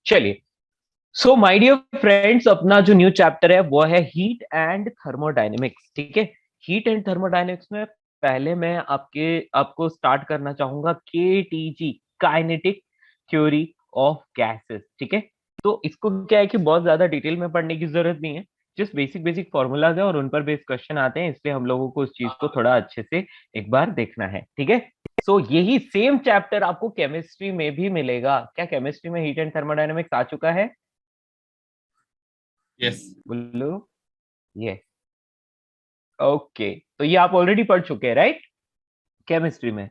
चलिए, so my dear friends, अपना जो न्यू चैप्टर है वो है हीट एंड थर्मोडायनेमिक्स। ठीक है, हीट एंड थर्मोडायनेमिक्स में पहले मैं आपको स्टार्ट करना चाहूंगा KTG, kinetic theory of gases. ठीक है, तो इसको क्या है कि बहुत ज्यादा डिटेल में पढ़ने की जरूरत नहीं है, जस्ट बेसिक बेसिक फॉर्मूलाज है और उन पर बेस्ड क्वेश्चन आते हैं, इसलिए हम लोगों को उस चीज को थोड़ा अच्छे से एक बार देखना है। ठीक है, सो यही सेम चैप्टर आपको केमिस्ट्री में भी मिलेगा। क्या केमिस्ट्री में हीट एंड थर्मोडायनेमिक्स आ चुका है? यस। बोलो ये। ओके, तो ये आप ऑलरेडी पढ़ चुके हैं, राइट, केमिस्ट्री में।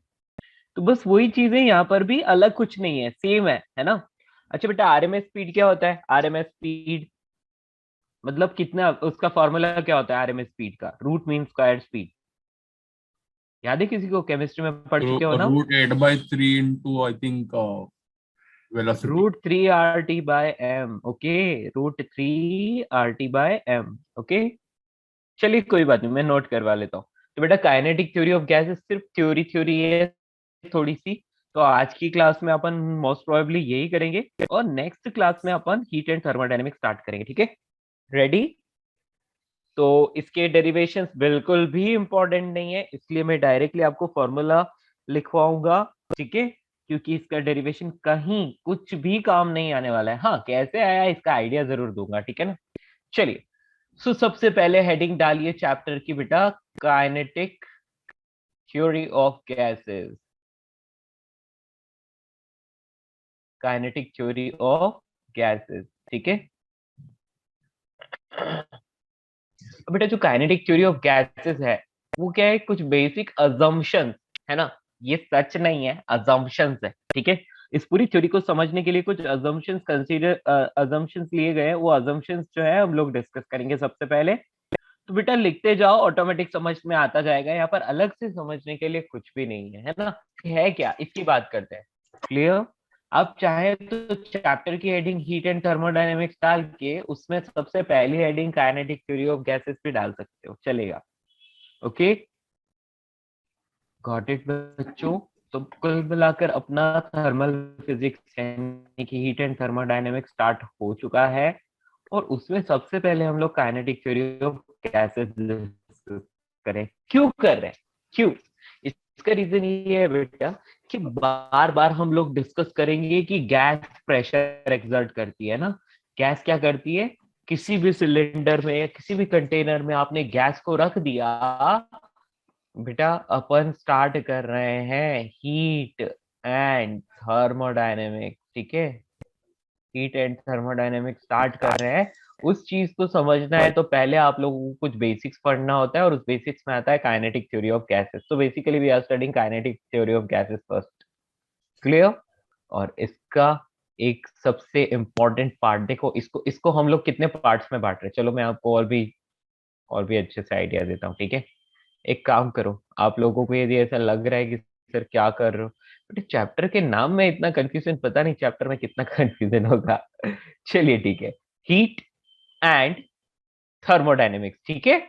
तो बस वही चीजें यहाँ पर भी, अलग कुछ नहीं है, सेम है ना। अच्छा बेटा, आरएमएस स्पीड क्या होता है? आरएमएस स्पीड मतलब कितना, उसका फॉर्मूला क्या होता है आरएमएस स्पीड का? Root mean square speed. याद है किसी को? केमिस्ट्री में पढ़ चुके हो ना? Root 8/3 into I think velocity. √3 RT/m। Okay, √3 RT/m। Okay, चलिए कोई बात नहीं, मैं नोट करवा लेता हूँ। तो बेटा काइनेटिक थ्योरी ऑफ गैसेस सिर्फ थ्योरी थ्योरी है थोड़ी सी। तो आज की क्लास में अपन मोस्ट प्रोबेबली यही करेंगे, और नेक्स्ट क्लास में अपन हीट एंड थर्मोडायनेमिक्स स्टार्ट करेंगे। ठीक है, रेडी? तो इसके डेरिवेशंस बिल्कुल भी इंपॉर्टेंट नहीं है, इसलिए मैं डायरेक्टली आपको फॉर्मूला लिखवाऊंगा। ठीक है, क्योंकि इसका डेरिवेशन कहीं कुछ भी काम नहीं आने वाला है। हाँ, कैसे आया इसका आइडिया जरूर दूंगा, ठीक है ना। चलिए, सो सबसे पहले हेडिंग डालिए चैप्टर की बेटा, kinetic theory of gases. Kinetic theory of gases, ठीक है। अब बेटा जो काइनेटिक थ्योरी ऑफ गैसेस है, वो क्या है, कुछ बेसिक अजम्पशंस है ना। ये सच नहीं है, अजम्पशंस है। ठीक है, इस पूरी थ्योरी को समझने के लिए कुछ अजम्पशंस लिए गए हैं। वो अजम्पशंस जो है हम लोग डिस्कस करेंगे सबसे पहले। तो बेटा लिखते जाओ, ऑटोमेटिक समझ में आता जाएगा। यहाँ पर अलग से समझने के लिए कुछ भी नहीं है ना। है क्या, इसकी बात करते हैं। क्लियर? आप चाहे तो चैप्टर की हेडिंग हीट एंड थर्मोडायनेमिक्स डाल के उसमें सबसे पहली heading kinetic theory of gases भी डाल सकते हो, चलेगा। ओके, गॉट इट बच्चों? तो कुल मिलाकर अपना थर्मल फिजिक्स यानी कि हीट एंड थर्मोडायनेमिक्स स्टार्ट हो चुका है, और उसमें सबसे पहले हम लोग काइनेटिक थ्योरी ऑफ गैसेस करें। क्यों कर रहे हैं, क्यों? इसका रीजन ये है बेटा कि बार बार हम लोग डिस्कस करेंगे कि गैस प्रेशर एक्सर्ट करती है ना। गैस क्या करती है, किसी भी सिलेंडर में या किसी भी कंटेनर में आपने गैस को रख दिया, बेटा अपन स्टार्ट कर रहे हैं हीट एंड थर्मोडायनेमिक्स। ठीक है, हीट एंड थर्मोडायनेमिक्स स्टार्ट कर रहे हैं। उस चीज को समझना है तो पहले आप लोगों को कुछ बेसिक्स पढ़ना होता है, और उस बेसिक्स में आता है काइनेटिक थ्योरी ऑफ गैसेस। तो basically we are studying kinetic theory of gases first. Clear? और इसका एक सबसे इंपॉर्टेंट पार्ट देखो, इसको इसको हम लोग कितने पार्ट्स में बांट रहे हैं, चलो मैं आपको और भी अच्छे से आइडिया देता हूँ। ठीक है, एक काम करो, आप लोगों को यदि ऐसा लग रहा है कि सर क्या कर रहे हो, बट चैप्टर के नाम में इतना कंफ्यूजन, पता नहीं चैप्टर में कितना कंफ्यूजन होगा। चलिए ठीक है, हीट एंड थर्मोडायनेमिक्स। ठीक है,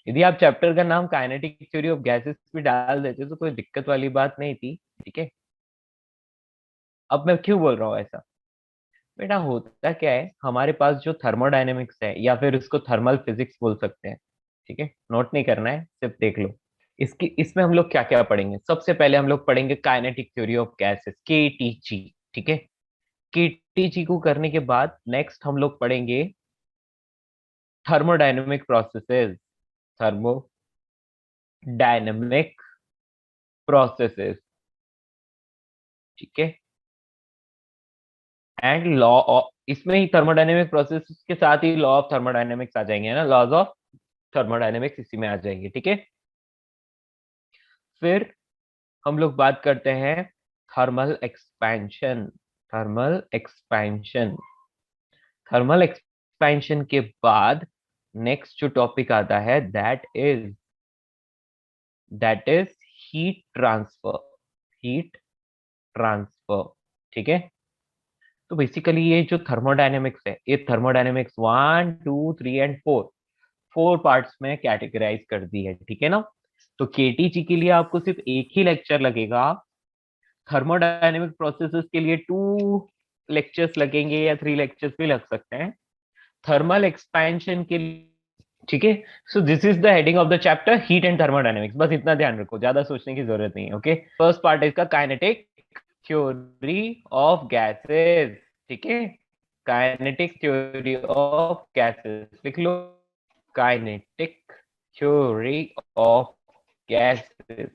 यदि आप चैप्टर का नाम काइनेटिक थ्योरी ऑफ गैसेस भी डाल देते तो कोई दिक्कत वाली बात नहीं थी। ठीक है, अब मैं क्यों बोल रहा हूँ ऐसा? बेटा होता क्या है, हमारे पास जो थर्मोडायनेमिक्स है, या फिर उसको थर्मल फिजिक्स बोल सकते हैं। ठीक है, नोट नहीं करना है, सिर्फ देख लो। इसकी इसमें हम लोग क्या क्या पढ़ेंगे? सबसे पहले हम लोग पढ़ेंगे kinetic theory of gases, KTG. ठीक है, केटीजी को करने के बाद नेक्स्ट हम लोग पढ़ेंगे थर्मोडायनेमिक प्रोसेसेस। थर्मोडायनेमिक प्रोसेसेस, ठीक है, एंड लॉ। इसमें ही थर्मोडायनेमिक प्रोसेस के साथ ही लॉ ऑफ थर्मोडायनेमिक्स आ जाएंगे ना, लॉज ऑफ थर्मोडायनेमिक्स इसी में आ जाएंगे। ठीक है, फिर हम लोग बात करते हैं thermal expansion. Thermal expansion, thermal expansion के बाद नेक्स्ट जो टॉपिक आता है that is heat transfer. Heat transfer, ठीक है। तो बेसिकली ये जो थर्मोडायनेमिक्स है, ये थर्मोडायनेमिक्स 1 2 3 एंड 4, 4 पार्ट्स में कैटेगराइज कर दी है। ठीक है ना। तो केटीजी के लिए आपको सिर्फ एक ही लेक्चर लगेगा, थर्मोडायनेमिक प्रोसेसेस के लिए 2 लेक्चर्स लगेंगे या 3 लेक्चर्स भी लग सकते हैं थर्मल एक्सपेंशन के लिए, ठीक है। So this is the heading of the chapter heat and thermodynamics, बस इतना ध्यान रखो, ज्यादा सोचने की जरूरत नहीं है। ओके, फर्स्ट पार्ट है इसका काइनेटिक थ्योरी ऑफ गैसेस, ठीक है, काइनेटिक थ्योरी ऑफ गैसेस लिख लो, काइनेटिक थ्योरी ऑफ गैसेस,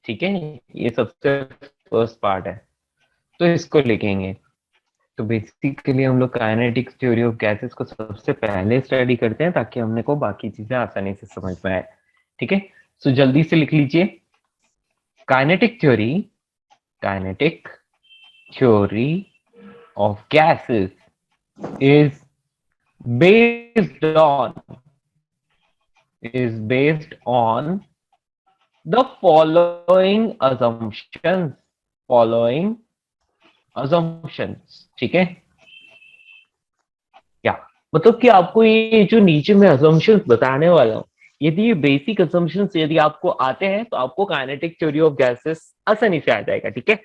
ठीक है, ये सबसे फर्स्ट पार्ट है, तो इसको लिखेंगे। तो बेसिकली हम लोग काइनेटिक थ्योरी ऑफ गैसेस को सबसे पहले स्टडी करते हैं ताकि हमने को बाकी चीजें आसानी से समझ में आए, ठीक है। सो जल्दी से लिख लीजिए, kinetic theory, kinetic theory of gases is based on is based on the following assumptions, ठीक है। क्या मतलब कि आपको ये जो नीचे में assumptions बताने वाला हूँ, यदि ये बेसिक assumptions यदि आपको आते हैं तो आपको काइनेटिक थ्योरी ऑफ गैसेस आसानी से आ जाएगा, ठीक है।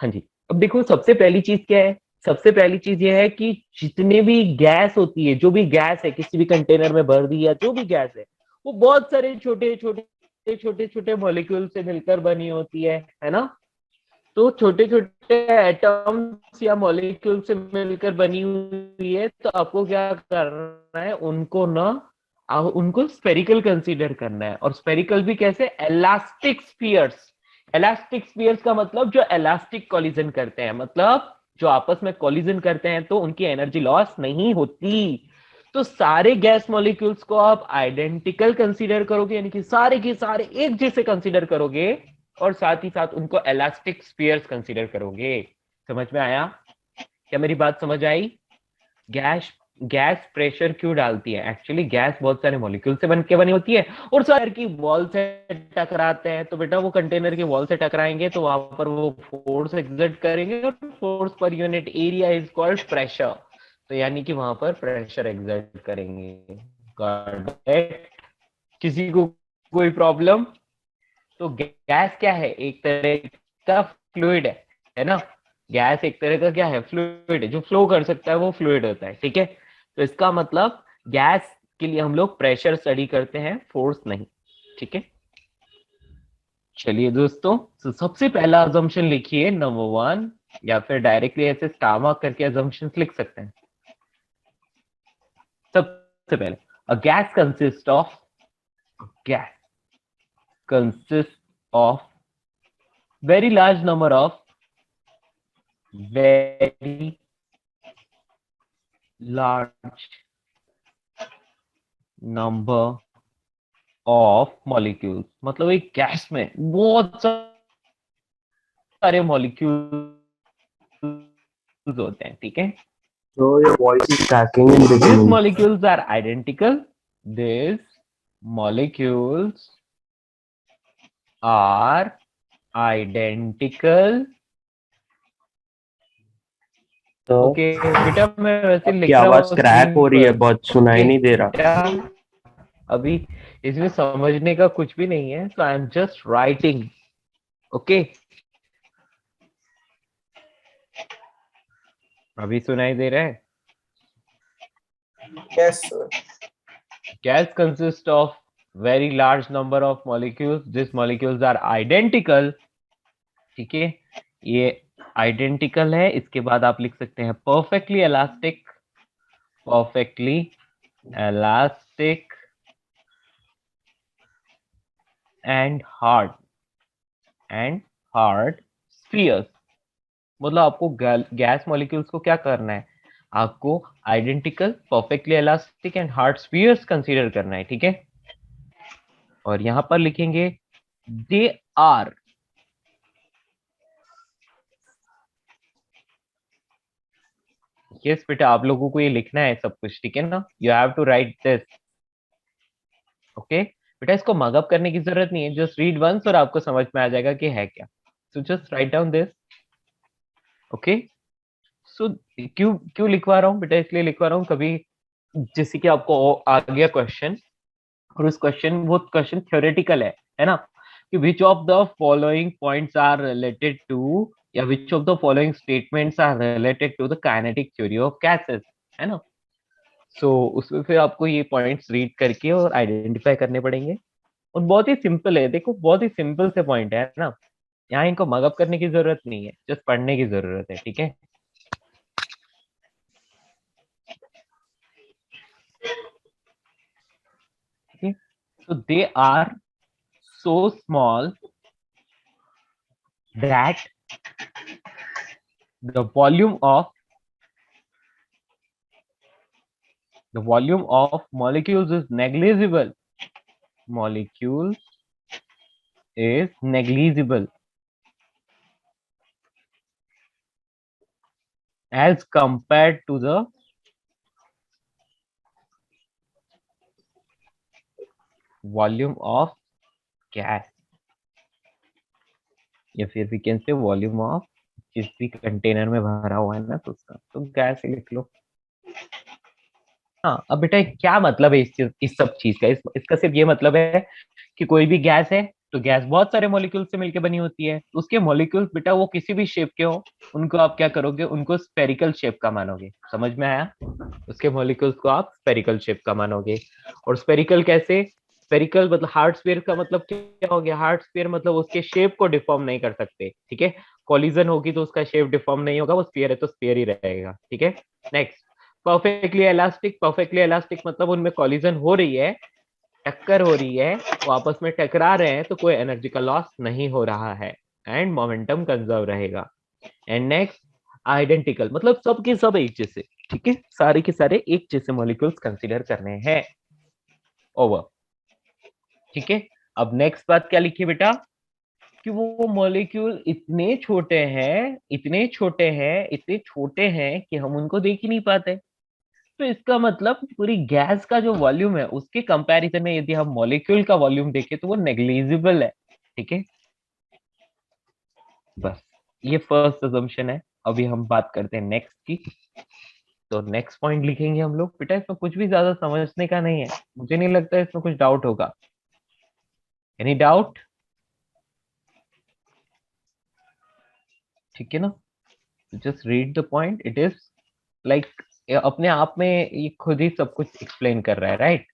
हाँ जी, अब देखो सबसे पहली चीज क्या है, सबसे पहली चीज ये है कि जितने भी गैस होती है, जो भी गैस है किसी भी कंटेनर में भर दी या जो भी गैस है, वो बहुत सारे छोटे छोटे छोटे छोटे मॉलिक्यूल से मिलकर बनी होती है ना। तो छोटे छोटे एटम्स या मॉलिक्यूल से मिलकर बनी हुई है, तो आपको क्या करना है, उनको स्पेरिकल कंसीडर करना है। और स्पेरिकल भी कैसे, इलास्टिक स्फीयर्स। इलास्टिक स्फीयर्स का मतलब जो इलास्टिक कॉलिजन करते हैं, मतलब जो आपस में कॉलिजन करते हैं तो उनकी एनर्जी लॉस नहीं होती। तो सारे गैस मॉलिक्यूल्स को आप आइडेंटिकल कंसीडर करोगे, यानी कि सारे के सारे एक जैसे कंसीडर करोगे, और साथ ही साथ उनको इलास्टिक स्फीयर्स कंसीडर करोगे। समझ में आया? क्या मेरी बात समझ आई? गैस गैस प्रेशर क्यों डालती है? एक्चुअली गैस बहुत सारे मॉलिक्यूल से बनी होती है, और सारे की वॉल से टकराते हैं, तो बेटा वो कंटेनर के वॉल से टकराएंगे तो वहां पर वो फोर्स एक्सर्ट करेंगे, और force per unit area is called pressure. तो यानी कि वहां पर प्रेशर एक्सर्ट करेंगे। Got it? किसी को कोई प्रॉब्लम? तो गैस क्या है? एक तरह का फ्लूइड है ना। गैस एक तरह का क्या है? फ्लूइड है, जो फ्लो कर सकता है वो फ्लूइड होता है, ठीक है। तो इसका मतलब गैस के लिए हम लोग प्रेशर स्टडी करते हैं, फोर्स नहीं, ठीक है। चलिए दोस्तों, तो सबसे पहला अजम्पशन लिखिए नंबर 1, या फिर डायरेक्टली ऐसे स्टार मार्क करके अजम्पशंस लिख सकते हैं। सबसे पहले, a gas consists of very large number of very large number of molecules, मतलब एक गैस में बहुत सारे मॉलिक्यूल्स होते हैं, ठीक है। So your voice is cracking in These between. molecules are identical. These molecules are identical. तो ओके बेटा, मैं वैसे आपकी लिख रहा आवाज हूँ क्रैक स्क्रीन हो रही है, पर। बहुत सुनाई ओके नहीं दे रहा। बेटा, अभी इसमें समझने का कुछ भी नहीं है, so I am just writing. Okay, अभी सुनाई दे रहा है? Yes, sir. Gas consists of very large number of molecules. These molecules are identical. ठीक है, ये आइडेंटिकल है। इसके बाद आप लिख सकते हैं perfectly elastic, perfectly elastic and hard spheres. मतलब आपको गैस मॉलिक्यूल्स को क्या करना है? आपको identical, perfectly elastic and hard spheres consider करना है, ठीक है। और यहां पर लिखेंगे दे आर, यस बेटा आप लोगों को ये लिखना है सब कुछ, ठीक है ना। You have to write this. Okay बेटा, इसको मगअप करने की जरूरत नहीं है, जस्ट रीड वंस और आपको समझ में आ जाएगा कि है क्या। So just write down this. Okay, so क्यों क्यों लिखवा रहा हूँ बेटा? इसलिए लिखवा रहा हूँ, कभी जैसे कि आपको आ गया क्वेश्चन, और उस वो क्वेश्चन थ्योरेटिकल है ना, कि which of the following points are related to या which of the following statements are related to the kinetic theory of gases, है ना? सो उसमें फिर आपको ये पॉइंट्स रीड करके और आइडेंटिफाई करने पड़ेंगे, और बहुत ही सिंपल है, देखो बहुत ही सिंपल से पॉइंट है ना, यहाँ इनको मगअप करने की जरूरत नहीं है, जस्ट पढ़ने की जरूरत है, ठीक है? So they are so small that the volume of molecules is negligible. Molecules is negligible as compared to the volume of gas, या फिर we can say volume of जिस भी कंटेनर में भरा हुआ है ना, तो उसका तो गैस ही लिख लो। हाँ, अब बेटा क्या मतलब है इस सब चीज का? इसका सिर्फ ये मतलब है कि कोई भी गैस है तो गैस बहुत सारे मॉलिक्यूल से मिलकर बनी होती है, उसके मॉलिक्यूल्स बेटा वो किसी भी शेप के हो, उनको आप क्या करोगे, उनको स्पेरिकल शेप का मानोगे। समझ में आया? उसके मॉलिक्यूल्स को आप स्पेरिकल शेप का मानोगे। और स्पेरिकल कैसे? स्पेरिकल मतलब हार्ड स्फीयर का मतलब क्या हो गया? हार्ड स्फीयर मतलब उसके शेप को डिफॉर्म नहीं कर सकते, ठीक है? कोलिजन होगी तो उसका शेप डिफॉर्म नहीं होगा, वो स्फीयर है तो स्फीयर ही रहेगा, ठीक है? Next, perfectly elastic. Perfectly elastic मतलब उनमें कोलिजन हो रही है, टक्कर हो रही है, वो आपस में टकरा रहे हैं, तो कोई एनर्जी का लॉस नहीं हो रहा है एंड मोमेंटम कंजर्व रहेगा। एंड नेक्स्ट, आइडेंटिकल मतलब सब के सब एक जैसे, ठीक है? सारे के सारे एक जैसे मॉलिक्यूल्स कंसीडर करने हैं। ओवर, ठीक है? अब नेक्स्ट बात क्या लिखी बेटा? कि वो मॉलिक्यूल इतने छोटे हैं, इतने छोटे हैं, इतने छोटे हैं कि हम उनको देख ही नहीं पाते। तो इसका मतलब पूरी गैस का जो वॉल्यूम है उसके कंपैरिजन में यदि हम मॉलिक्यूल का वॉल्यूम देखें तो वो नेग्लिजिबल है, ठीक है? बस ये फर्स्ट अजम्पशन है। अभी हम बात करते हैं नेक्स्ट की। तो नेक्स्ट पॉइंट लिखेंगे हम लोग। बेटा इसमें कुछ भी ज्यादा समझने का नहीं है, मुझे नहीं लगता इसमें कुछ डाउट होगा। Any doubt? ठीक है ना? Just read the point, it is like अपने आप में ये खुद ही सब कुछ एक्सप्लेन कर रहा है, राइट?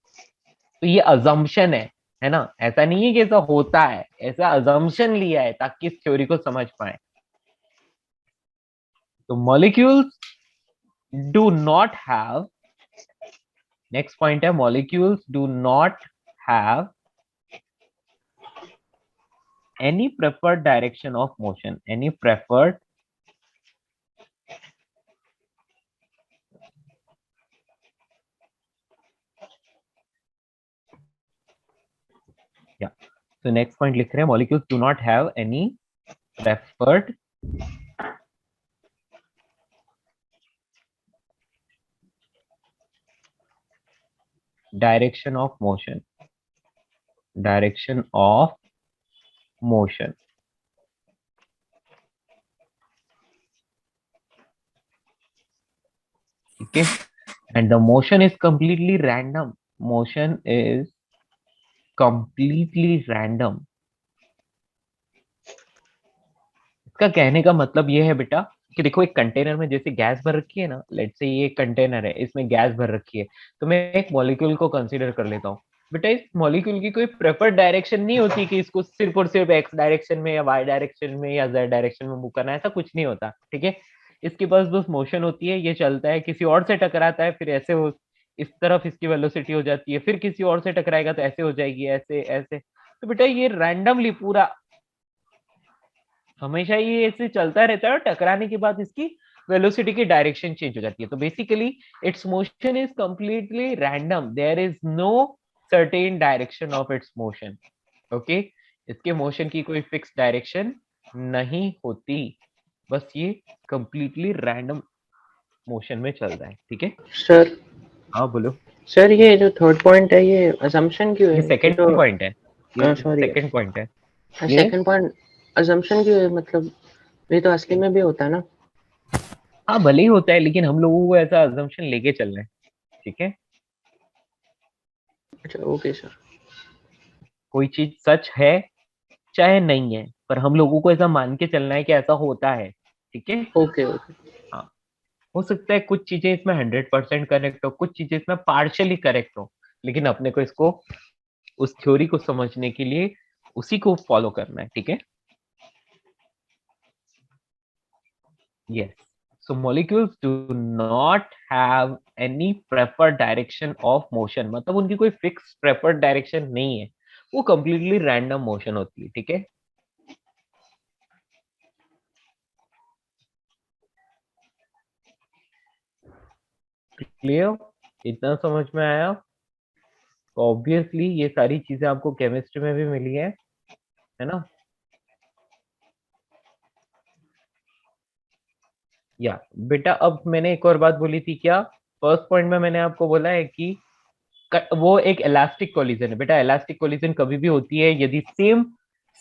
तो ये अजम्पशन है ना? ऐसा नहीं है कि ऐसा होता है, ऐसा अजम्पशन लिया है ताकि इस थ्योरी को समझ पाए। तो molecules do not have, next point है, molecules do not have any preferred direction of motion, any preferred yeah, so next point लिख रहे हैं, molecules do not have any preferred direction of motion, direction of motion, okay? And the motion is completely random, motion is completely random। इसका कहने का मतलब ये है बेटा कि देखो एक कंटेनर में जैसे गैस भर रखी है ना, लेट्स से ये कंटेनर है, इसमें गैस भर रखी है, तो मैं एक मॉलिक्यूल को कंसीडर कर लेता हूँ। बेटा इस मॉलिक्यूल की कोई प्रेफर्ड डायरेक्शन नहीं होती कि इसको सिर्फ और सिर्फ एक्स डायरेक्शन में या वाई डायरेक्शन में या जेड डायरेक्शन में मूव करना है, ऐसा कुछ नहीं होता, ठीक है? इसके पास बस मोशन होती है, ये चलता है, किसी और से टकराता है, फिर ऐसे हो, इस तरफ इसकी वेलोसिटी हो जाती है, फिर किसी और से टकराएगा तो ऐसे हो जाएगी, ऐसे ऐसे। तो बेटा ये रैंडमली पूरा हमेशा ये ऐसे चलता रहता है, और टकराने के बाद इसकी वेलोसिटी की डायरेक्शन चेंज हो जाती है। तो basically its motion is completely random, there is no certain direction of its motion, okay? इसके मोशन की कोई फिक्स डायरेक्शन नहीं होती, बस ये कंप्लीटली रैंडम मोशन में चल रहा है, ठीक है? सर, हाँ बोलो। सर ये जो थर्ड पॉइंट है ये असम्पशन क्यों ये है? सेकंड तो पॉइंट है, ये सॉरी, सेकंड पॉइंट है। ये सेकंड पॉइंट असम्पशन क्यों है? मतलब ये तो असली में भी होता है ना? हाँ भले ही होता है, लेकिन हम लोगों को ऐसा अजम्पशन लेके चल रहे हैं, ठीक है? अच्छा, ओके सर। कोई चीज सच है चाहे नहीं है, पर हम लोगों को ऐसा मान के चलना है कि ऐसा होता है, ठीक है। Okay okay. हाँ, हो सकता है कुछ चीजें इसमें 100% करेक्ट हो, कुछ चीजें इसमें पार्शियली करेक्ट हो, लेकिन अपने को इसको उस थ्योरी को समझने के लिए उसी को फॉलो करना है, ठीक है। Yes, so molecules do not have any preferred direction of motion, मतलब उनकी कोई फिक्स प्रेफर्ड डायरेक्शन नहीं है, वो कंप्लीटली रैंडम मोशन होती है, ठीक है। क्लियर, इतना समझ में आया। तो ऑब्वियसली ये सारी चीजें आपको केमिस्ट्री में भी मिली है ना। या बेटा, अब मैंने एक और बात बोली थी क्या, फर्स्ट पॉइंट में मैंने आपको बोला है कि वो एक इलास्टिक कोलिजन है। बेटा इलास्टिक कोलिजन कभी भी होती है यदि सेम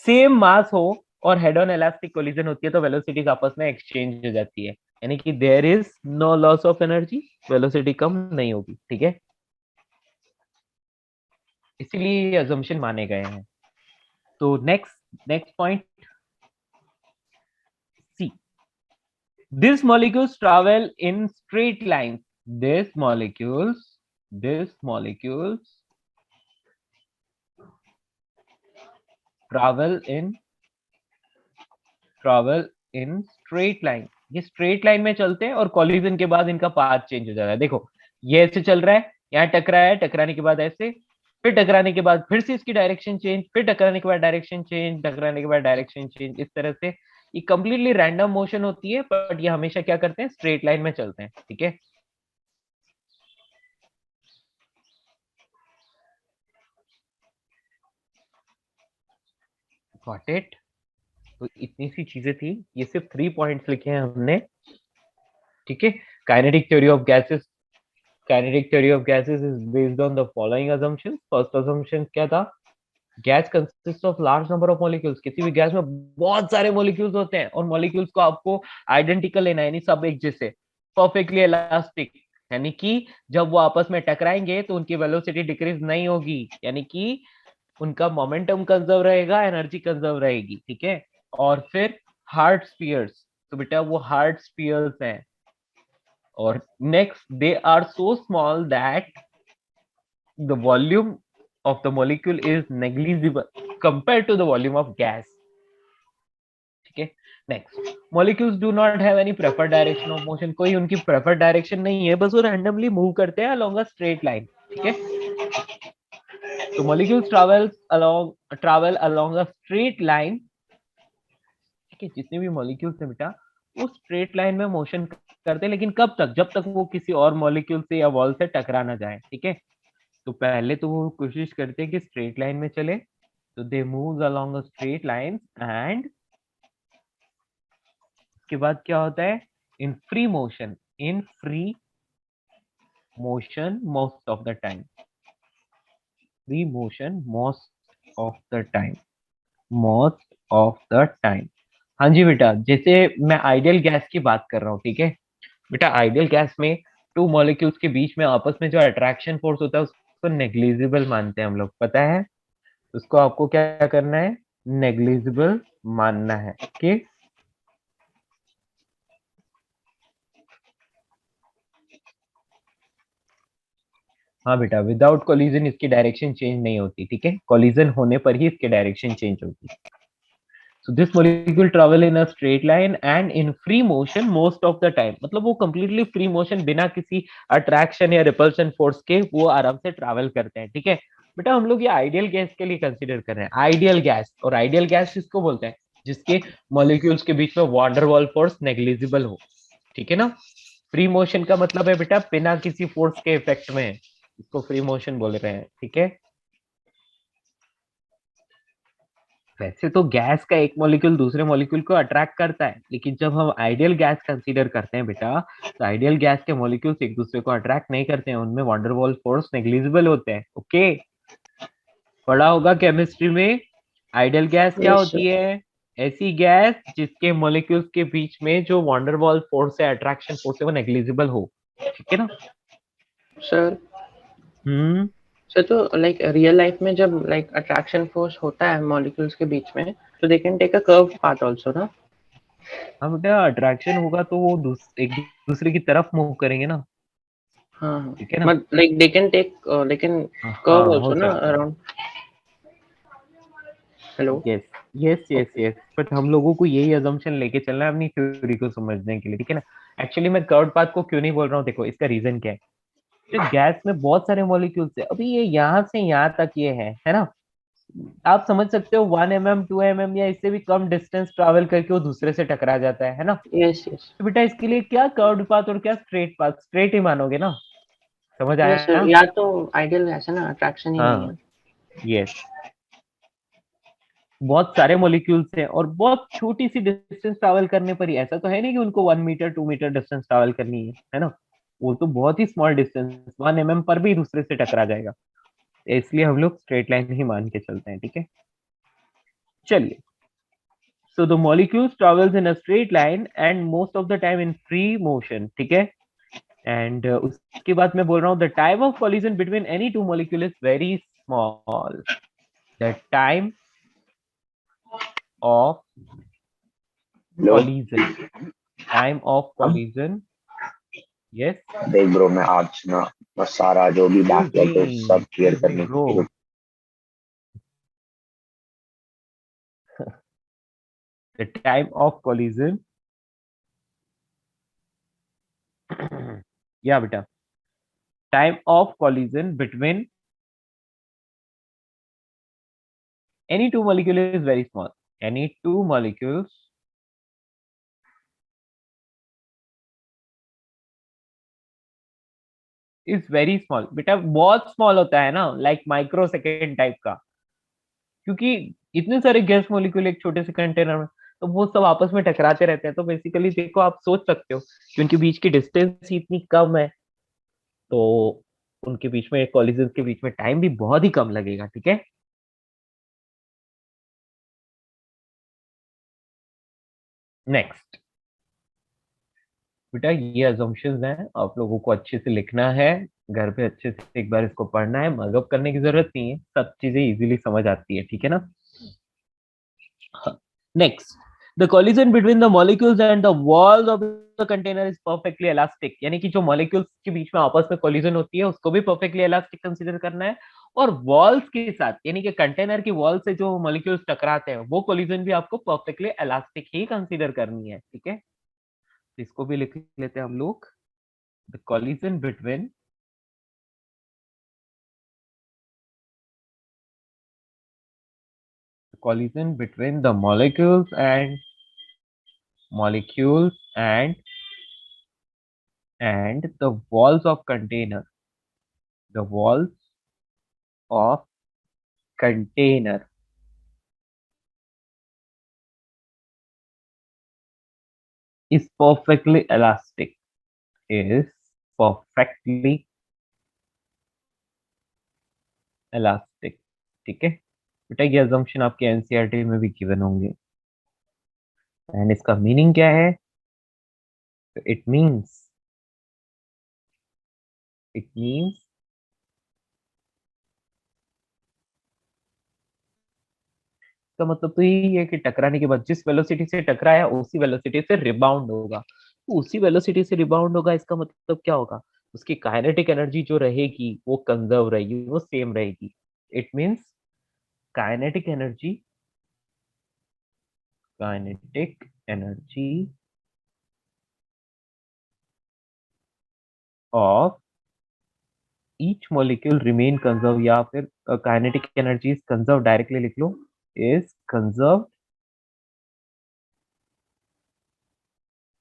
सेम मास हो और हेड ऑन इलास्टिक कोलिजन होती है तो वेलोसिटीज आपस में एक्सचेंज हो जाती है, यानी कि there is no loss of energy, velocity कम नहीं होगी, ठीक है। इसीलिए ये अजम्पशन माने गए हैं। तो next next point see, these molecules travel in straight lines. These molecules travel in straight line. ये स्ट्रेट लाइन में चलते हैं और कॉलिजन के बाद इनका पाथ चेंज हो जाता है। देखो ये ऐसे चल रहा है, यहाँ टकराया है, टकराने के बाद ऐसे, फिर टकराने के बाद फिर से इसकी डायरेक्शन चेंज, फिर टकराने के बाद डायरेक्शन चेंज, टकराने के बाद डायरेक्शन चेंज, इस तरह से ये कंप्लीटली रैंडम मोशन होती है, बट ये हमेशा क्या करते हैं, स्ट्रेट लाइन में चलते हैं, ठीक है। Got it. तो इतनी सी चीजें थी, ये सिर्फ 3 पॉइंट्स लिखे हैं हमने, ठीक है। Kinetic theory of gases, kinetic theory of gases is based on the following assumptions. First assumption क्या था, gas consist of large number of molecules. किसी भी गैस में बहुत सारे मॉलिक्यूल्स होते हैं और मॉलिक्यूल्स को आपको आइडेंटिकल लेना है, यानी सब एक जैसे, परफेक्टली इलास्टिक, यानी कि जब वो आपस में टकराएंगे तो उनकी वेलोसिटी डिक्रीज नहीं होगी, यानी कि उनका मोमेंटम कंजर्व रहेगा, एनर्जी कंजर्व रहेगी, ठीक है। और फिर हार्ड स्पीयर्स, तो बेटा वो हार्ड स्पीयर्स हैं। और next, they are so small that the volume of the molecule is negligible compared to the volume of gas, ठीक है। Next, molecules do not have any preferred direction of motion, कोई उनकी preferred direction नहीं है, बस वो randomly move करते हैं along a straight line, ठीक है। तो molecules travel along a straight line, ठीक है। जितने भी molecules हैं बेटा वो straight line में motion करते हैं, लेकिन कब तक, जब तक वो किसी और molecule से या wall से टकरा ना जाए, ठीक है। तो पहले तो वो कोशिश करते हैं कि स्ट्रेट लाइन में चले, तो they move along a straight line, and उसके बाद क्या होता है, in free motion most of the time, free motion most of the time. हाँ जी बेटा, जैसे मैं आइडियल गैस की बात कर रहा हूँ, ठीक है बेटा। आइडियल गैस में टू मॉलिक्यूल्स के बीच में आपस में जो अट्रैक्शन फोर्स होता है उसको नेग्लिजिबल मानते हैं हम लोग, पता है। उसको आपको क्या करना है, नेग्लिजिबल मानना है, ओके। हाँ बेटा, विदाउट कोलिजन इसकी डायरेक्शन चेंज नहीं होती, ठीक है। कोलिजन होने पर ही इसकी डायरेक्शन चेंज होगी। So this molecule travel in a straight line and in free motion most of the time, मतलब वो कंप्लीटली फ्री मोशन बिना किसी अट्रैक्शन या रिपल्शन फोर्स के वो आराम से ट्रैवल करते हैं, ठीक है बेटा। हम लोग ये आइडियल गैस के लिए कंसीडर कर रहे हैं, आइडियल गैस। और आइडियल गैस किसको बोलते हैं, जिसके मॉलिक्यूल्स के बीच में वांडरवॉल फोर्स नेग्लिजिबल हो, ठीक है ना। फ्री मोशन का मतलब है बेटा बिना किसी फोर्स के इफेक्ट में, इसको फ्री मोशन बोल रहे हैं, ठीक है। वैसे तो गैस का एक मॉलिक्यूल दूसरे मॉलिक्यूल को अट्रैक्ट करता है, लेकिन जब हम आइडियल गैस कंसीडर करते हैं बेटा, तो आइडियल गैस के मॉलिक्यूल्स एक दूसरे को अट्रैक्ट नहीं करते हैं, उनमें वंडरवॉल फोर्स नेग्लिजिबल होते हैं, ओके। पढ़ा होगा केमिस्ट्री में। आइडियल गैस क्या यस होती है, ऐसी गैस जिसके मॉलिक्यूल्स के बीच में जो वंडरवॉल फोर्स है, अट्रैक्शन फोर्स है, वो नेग्लिजिबल हो, ठीक है ना। सर। हम्म सर तो लाइक रियल लाइफ में जब लाइक अट्रैक्शन फोर्स होता है मॉलिक्यूल्स के बीच में, तो they can take a curve path also ना। हाँ बेटा, अट्रैक्शन होगा तो वो एक दूसरे की तरफ मूव करेंगे ना, हाँ, ठीक है ना। But like they can take लेकिन कर्व हाँ, हो आल्सो ना सकता है। Around. Hello. Yes, yes, yes, okay. Yes, but हम लोगों को यही अजम्पशन लेके चलना है अपनी थ्योरी को समझने के लिए, ठीक है ना। एक्चुअली मैं कर्व पाथ को क्यों नहीं बोल रहा हूँ, देखो इसका रीजन क्या है। तो गैस में बहुत सारे मॉलिक्यूल्स है, अभी ये यहाँ से यहाँ तक ये है ना। आप समझ सकते हो 1 mm 2 mm या इससे भी कम डिस्टेंस ट्रैवल करके वो दूसरे से टकरा जाता है ना। Yes yes. तो बेटा इसके लिए क्या कर्व्ड पाथ और क्या स्ट्रेट पाथ, स्ट्रेट ही मानोगे ना। समझ यस सर, आया। या तो आइडियल गैस है ना, अट्रैक्शन ही नहीं हाँ, है। यस। बहुत सारे मॉलिक्यूल्स हैं और बहुत छोटी सी डिस्टेंस ट्रैवल करने पर ही, ऐसा तो है नहीं कि उनको 1 मीटर 2 मीटर डिस्टेंस ट्रैवल करनी है ना। वो तो बहुत ही स्मॉल डिस्टेंस 1 mm पर भी दूसरे से टकरा जाएगा। इसलिए हम लोग स्ट्रेट लाइन ही मान के चलते हैं, ठीक है। चलिए, so the molecules travels in a straight line and most of the time in free motion, ठीक है। एंड उसके बाद मैं बोल रहा हूँ the time of collision between any two molecule is very small. The time of hello. collision, time of collision, yes. देख bro, मैं आज ना बस सारा जो भी बैकलॉग है सब क्लियर Excuse me करने bro. की। The time of collision yeah beta, time of collision between any two molecules is very small. Any two molecules is very small. बेटा बहुत स्मॉल होता है ना, लाइक माइक्रो सेकेंड टाइप का। क्योंकि इतने सारे गैस मॉलिक्यूल एक छोटे से कंटेनर में, तो वो सब आपस में टकराते रहते हैं। तो बेसिकली देखो, आप सोच सकते हो कि उनके बीच की डिस्टेंस ही इतनी कम है, तो उनके बीच में कॉलिजन के बीच में टाइम भी बहुत ही कम लगेगा, ठीक है। नेक्स्ट बेटा, ये अजम्पशंस हैं, आप लोगों को अच्छे से लिखना है, घर पे अच्छे से एक बार इसको पढ़ना है, मगअप करने की जरूरत नहीं है, सब चीजें इजीली समझ आती है, ठीक है ना। Next, the collision between the molecules and the walls of the container is perfectly elastic. यानी कि जो molecules के बीच में आपस में collision होती है उसको भी perfectly elastic consider करना है। और walls के साथ, यानी कि कंटेनर की वॉल से जो molecules टकराते हैं वो collision भी आपको perfectly elastic ही consider करनी है, ठीक है। इसको भी लिख लेते हैं हम लोग। The collision between the molecules and the walls of container, the walls of container is perfectly elastic, is perfectly elastic, ठीक है। बेटा ये assumption आपके एनसीईआरटी में भी गिवन होंगे। एंड इसका मीनिंग क्या है? इट मीन्स इट मीन्स का मतलब तो यही है कि टकराने के बाद जिस वेलोसिटी से टकराया उसी वेलोसिटी से रिबाउंड होगा। तो उसी वेलोसिटी से रिबाउंड होगा, इसका मतलब क्या होगा? उसकी काइनेटिक एनर्जी जो रहेगी वो कंजर्व रहेगी, वो सेम रहेगी। It means kinetic energy kinetic energy of each molecule remain conserve, या फिर kinetic energy is conserve, directly लिख लो, is conserve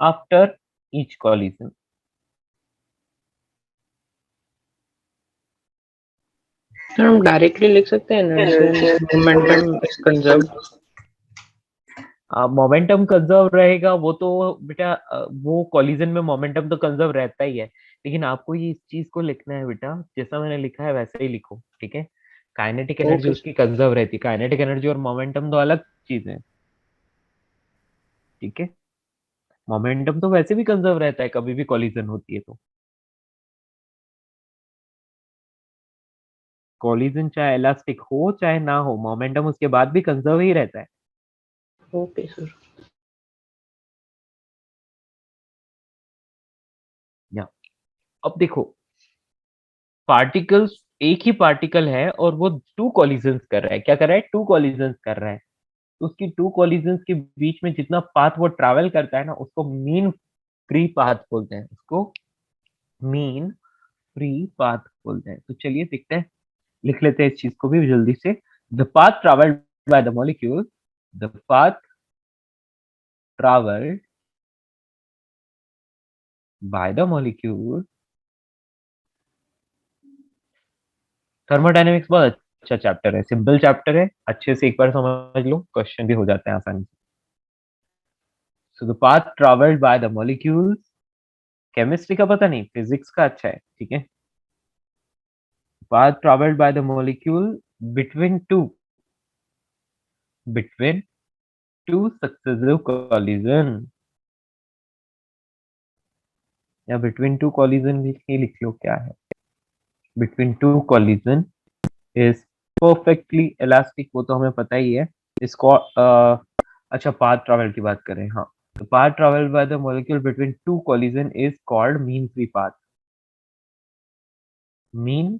after each collision. Sir हम डायरेक्टली लिख सकते हैं inertial momentum is conserved. Momentum conserve रहेगा वो तो बेटा, वो कॉलिजन में मोमेंटम तो कंजर्व रहता ही है। लेकिन आपको ये इस चीज को लिखना है बेटा, जैसा मैंने लिखा है वैसे ही लिखो, ठीक है। काइनेटिक एनर्जी ओके उसकी कंजर्व रहती है, काइनेटिक एनर्जी और मोमेंटम तो अलग चीज है, ठीक है। मोमेंटम तो वैसे भी कंजर्व रहता है कभी भी कॉलिजन होती है तो। कोलिजन चाहे इलास्टिक हो चाहे ना हो, मोमेंटम उसके बाद भी कंजर्व ही रहता है। Okay sir. या अब देखो, पार्टिकल्स, एक ही पार्टिकल है और वो टू कॉलिजन्स कर रहा है। क्या कर रहा है? टू कॉलिजन्स कर रहा है। तो उसकी टू कॉलिजन्स के बीच में जितना पाथ वो ट्रैवल करता है ना, उसको मीन फ्री पाथ बोलते हैं। उसको मीन फ्री पाथ बोलते हैं। तो चलिए देखते हैं, लिख लेते हैं इस चीज को भी जल्दी से। The path travelled by the molecule, the path travelled by the molecule, thermodynamics बहुत अच्छा चैप्टर है, सिंपल चैप्टर है, अच्छे से एक बार समझ लो, क्वेश्चन भी हो जाते हैं आसानी से। So the path travelled by the molecules, chemistry का पता नहीं, फिजिक्स का अच्छा है, ठीक है। Path travelled by the molecule between two successive collision, या बिटवीन टू कॉलिजन ही लिख लो, क्या है, between two collision is perfectly elastic, वो तो हमें पता ही है। इसको अच्छा, पाथ ट्रैवल की बात करें, हाँ, तो path travel by the molecule between two collision is called mean free path. Mean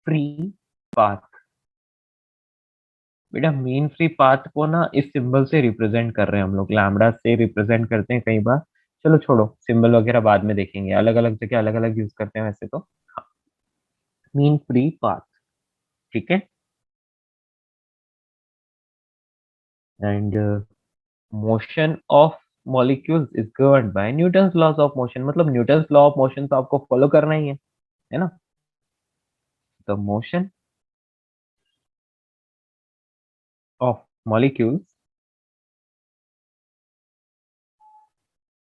free path, बेटा मीन फ्री पाथ को ना इस सिंबल से रिप्रेजेंट कर रहे हैं हम लोग, लैम्बडा से रिप्रेजेंट करते हैं कई बार। चलो छोड़ो, सिंबल वगैरह बाद में देखेंगे, अलग अलग जगह अलग अलग यूज करते हैं वैसे तो। मीन फ्री पाथ, ठीक है। And motion of molecules is governed by Newton's laws of motion, मतलब न्यूटन्स लॉ ऑफ मोशन तो आपको फॉलो करना ही है ना। The motion of molecules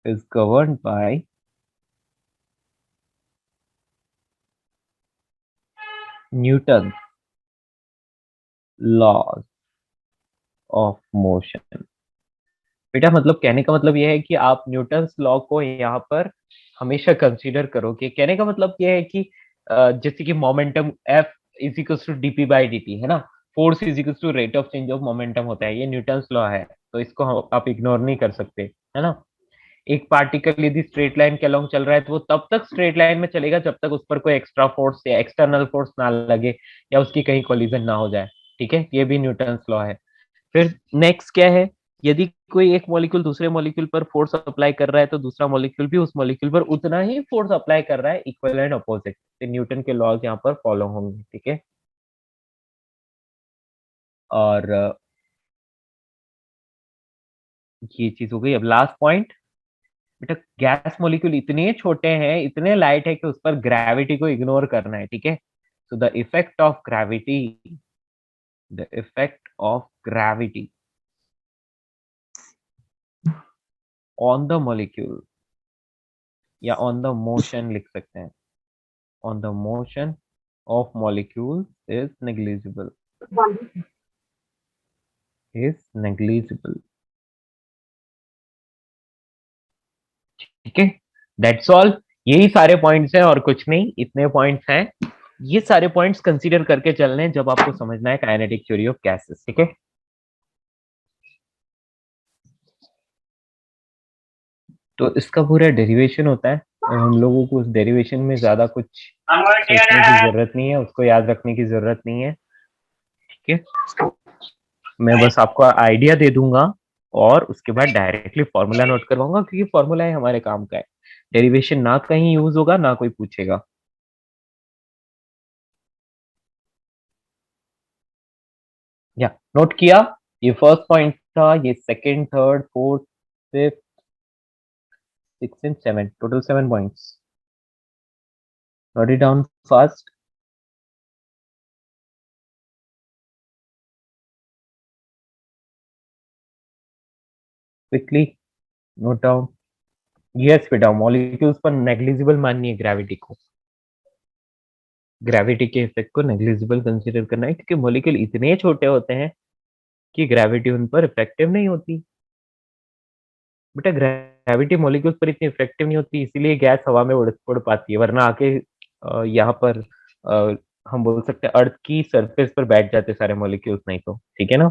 is governed by Newton's laws of motion। बेटा मतलब कहने का मतलब यह है कि आप न्यूटन्स लॉ को यहाँ पर हमेशा कंसीडर करोगे। कहने का मतलब यह है कि जैसे कि momentum F is equals to DP by D है ना, force is equals to rate of change of momentum होता है, ये न्यूटन्स लॉ है, तो इसको आप इग्नोर नहीं कर सकते, है ना। एक पार्टिकल यदि स्ट्रेट लाइन के अलोंग चल रहा है तो वो तब तक स्ट्रेट लाइन में चलेगा जब तक उस पर कोई एक्स्ट्रा फोर्स या एक्सटर्नल फोर्स ना लगे या उसकी कहीं कोलिजन ना हो जाए, ठीक है। ये भी न्यूटन्स लॉ है। फिर नेक्स्ट क्या है, यदि कोई एक मॉलिक्यूल दूसरे मॉलिक्यूल पर फोर्स अप्लाई कर रहा है तो दूसरा मॉलिक्यूल भी उस मॉलिक्यूल पर उतना ही फोर्स अप्लाई कर रहा है, इक्वल एंड अपोजिट, तो न्यूटन के लॉज यहाँ पर फॉलो होंगे, ठीक है। और ये चीज हो गई। अब लास्ट पॉइंट, बेटा गैस मॉलिक्यूल इतने छोटे हैं, इतने लाइट है कि उस पर ग्रेविटी को इग्नोर करना है, ठीक है। So the effect of gravity, the effect of gravity on the molecule, या ऑन द मोशन लिख सकते हैं, on the motion of molecule is negligible, is negligible, ठीक है। दैट्स ऑल, यही सारे पॉइंट्स हैं और कुछ नहीं, इतने पॉइंट्स हैं। ये सारे पॉइंट्स कंसीडर करके चलने हैं जब आपको समझना है काइनेटिक थ्योरी ऑफ गैसेस, ठीक है। तो इसका पूरा डेरिवेशन होता है और हम लोगों को उस डेरिवेशन में ज्यादा कुछ सोचने की जरूरत नहीं है, उसको याद रखने की जरूरत नहीं है, ठीक है। मैं बस आपको आइडिया दे दूंगा और उसके बाद डायरेक्टली फॉर्मूला नोट करवाऊंगा, क्योंकि फॉर्मूला ही हमारे काम का है। डेरिवेशन ना कहीं यूज होगा ना कोई पूछेगा। या नोट किया, ये फर्स्ट पॉइंट था, ये second, third, fourth, fifth, six and seven, total 7 points. Note it down fast. Quickly note down. Yes बेटा, मॉलिक्यूल्स पर नेग्लिजिबल माननी है ग्रेविटी को, ग्रेविटी के इफेक्ट को नेग्लिजिबल कंसीडर करना है, क्योंकि मॉलिक्यूल इतने छोटे होते हैं कि ग्रेविटी उन पर इफेक्टिव नहीं होती। बेटा ग्रेविटी मॉलिक्यूल्स पर इतनी इफेक्टिव नहीं होती, इसीलिए गैस हवा में उड़ पाती है, वरना आके यहाँ पर हम बोल सकते हैं अर्थ की सरफेस पर बैठ जाते सारे मॉलिक्यूल्स, नहीं तो ठीक है ना।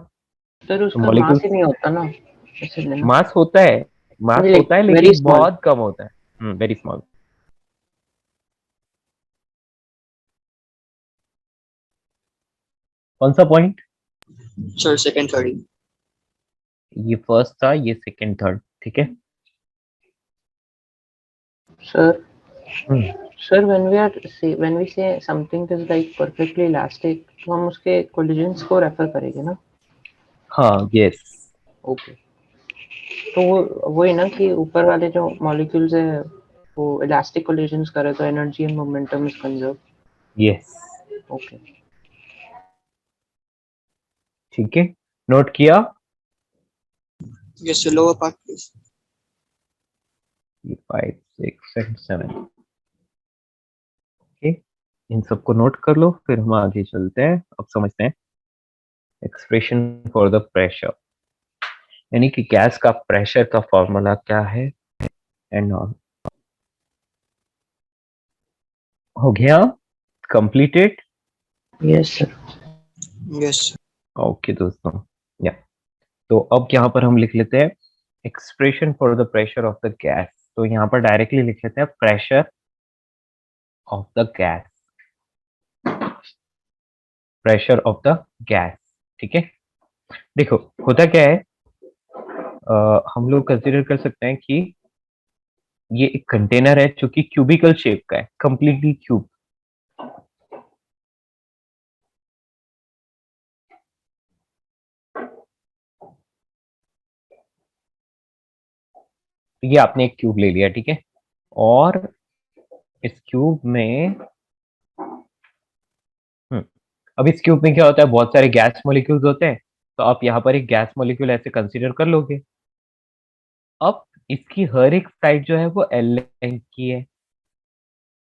सर तो उसका मास ही मॉलिक्यूल्स, नहीं होता ना, इसलिए ना। मास होता है, मास लाइक होता है वेरी लेकिन स्मॉल। बहुत कम होता है, वेरी स्मॉल। कौन सा पॉइंट? Sir second third. ये फर्स्ट था, ये सेकंड थर्ड, ठीक है। Sir hmm, sir when we say something is like perfectly elastic, तो हम उसके collisions को रेफर करेंगे ना। हाँ, यस ओके, तो वो वही ना कि ऊपर वाले जो मॉलिक्यूल्स है वो इलास्टिक कोलिजन्स करे तो energy and momentum is conserve. Yes, okay. ठीक है, नोट किया। Yes sir, lower part please. ये 5 6 एंड 7, ओके, इन सबको नोट कर लो, फिर हम आगे चलते हैं। अब समझते हैं एक्सप्रेशन फॉर द प्रेशर, यानी कि गैस का प्रेशर का फॉर्मूला क्या है एंड ऑल। हो गया, completed. Yes sir. Yes okay दोस्तों, या तो अब यहाँ पर हम लिख लेते हैं expression for the pressure of the gas. तो यहाँ पर डायरेक्टली लिख लेते हैं pressure of the gas, pressure of the gas, ठीक है। देखो होता क्या है, हम लोग कंसिडर कर सकते हैं कि ये एक कंटेनर है जो कि क्यूबिकल शेप का है, कंप्लीटली क्यूब। तो ये आपने एक क्यूब ले लिया, ठीक है, और इस क्यूब में अब इस क्यूब में क्या होता है, बहुत सारे गैस मॉलिक्यूल्स होते हैं। तो आप यहाँ पर एक गैस मॉलिक्यूल ऐसे कंसीडर कर लोगे। अब इसकी हर एक साइड जो है वो एल लेंथ की है,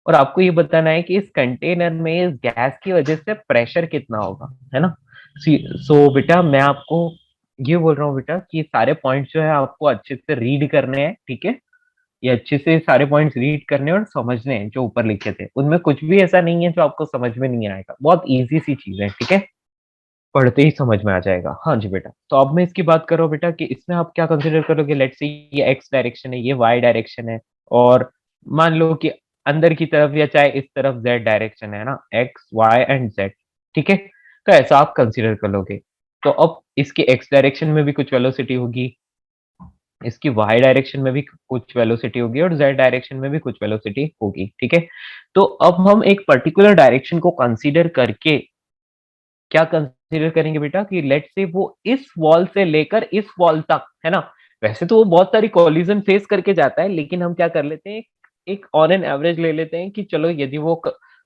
और आपको ये बताना है कि इस कंटेनर में इस गैस की वजह से प्रेशर कितना होगा, है ना। सो बेटा मैं आपको ये बोल रहा हूँ बेटा कि सारे पॉइंट्स जो है आपको अच्छे से रीड करने हैं, ठीक है। ये अच्छे से सारे पॉइंट्स रीड करने और समझने हैं जो ऊपर लिखे थे, उनमें कुछ भी ऐसा नहीं है जो आपको समझ में नहीं आएगा, बहुत इजी सी चीज है, ठीक है, पढ़ते ही समझ में आ जाएगा। हाँ जी बेटा, तो अब मैं इसकी बात कर रहा हूँ बेटा कि इसमें आप क्या कंसिडर करोगे, लेट्स से ये एक्स डायरेक्शन है, ये वाई डायरेक्शन है, और मान लो कि अंदर की तरफ या चाहे इस तरफ जेड डायरेक्शन है ना, एक्स वाई एंड जेड, ठीक है। तो ऐसा आप कंसिडर कर लोगे। तो अब इसकी एक्स डायरेक्शन में भी कुछ वेलोसिटी होगी, इसकी वाई डायरेक्शन में भी कुछ वेलोसिटी होगी, और जेड डायरेक्शन में भी कुछ वेलोसिटी होगी, ठीक है। तो अब हम एक पर्टिकुलर डायरेक्शन को कंसीडर करके क्या कंसीडर करेंगे बेटा कि लेट से वो इस वॉल से लेकर इस वॉल तक, है ना। वैसे तो वो बहुत सारी कॉलिजन फेस करके जाता है, लेकिन हम क्या कर लेते हैं, एक ऑन एन एवरेज ले लेते हैं कि चलो यदि वो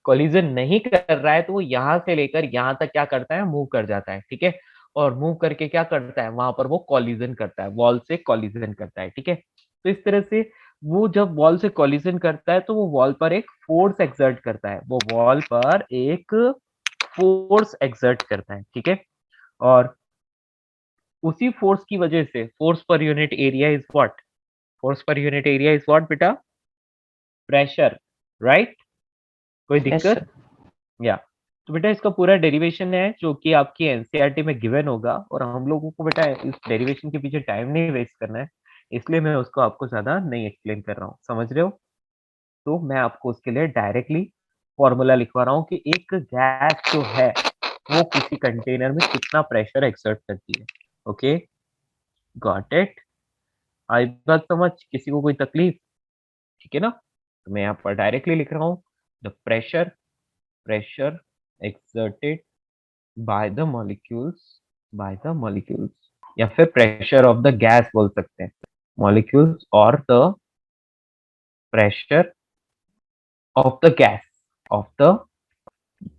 कॉलिजन नहीं कर रहा है तो वो यहाँ से लेकर यहाँ तक क्या करता है, मूव कर जाता है, ठीक है। और मूव करके क्या करता है, वहां पर वो कॉलिजन करता है, वॉल से कॉलिजन करता है, ठीक है। तो इस तरह से वो जब वॉल से कॉलिजन करता है तो वो वॉल पर एक फोर्स एक्सर्ट करता है, वो वॉल पर एक फोर्स एक्सर्ट करता है, ठीक है। और उसी फोर्स की वजह से force per unit area is what, force per unit area is what बेटा, प्रेशर, राइट। कोई यस दिक्कत? सर। या तो बेटा इसका पूरा डेरिवेशन है जो कि आपकी एनसीईआरटी में गिवन होगा, और हम लोगों को बेटा इस डेरिवेशन के पीछे टाइम नहीं वेस्ट करना है, इसलिए मैं उसको आपको ज्यादा नहीं एक्सप्लेन कर रहा हूँ, समझ रहे हो। तो मैं आपको उसके लिए डायरेक्टली फॉर्मूला लिखवा रहा हूँ कि एक गैस जो है वो किसी कंटेनर में कितना प्रेशर एक्सर्ट करती है। Okay, got it. आई बात समझ, किसी को कोई तकलीफ? ठीक है ना। तो मैं यहाँ पर डायरेक्टली लिख रहा हूँ the pressure, pressure exerted by the molecules, by the molecules, या फिर प्रेशर ऑफ द गैस बोल सकते हैं, मॉलिक्यूल्स और the pressure of the gas, of the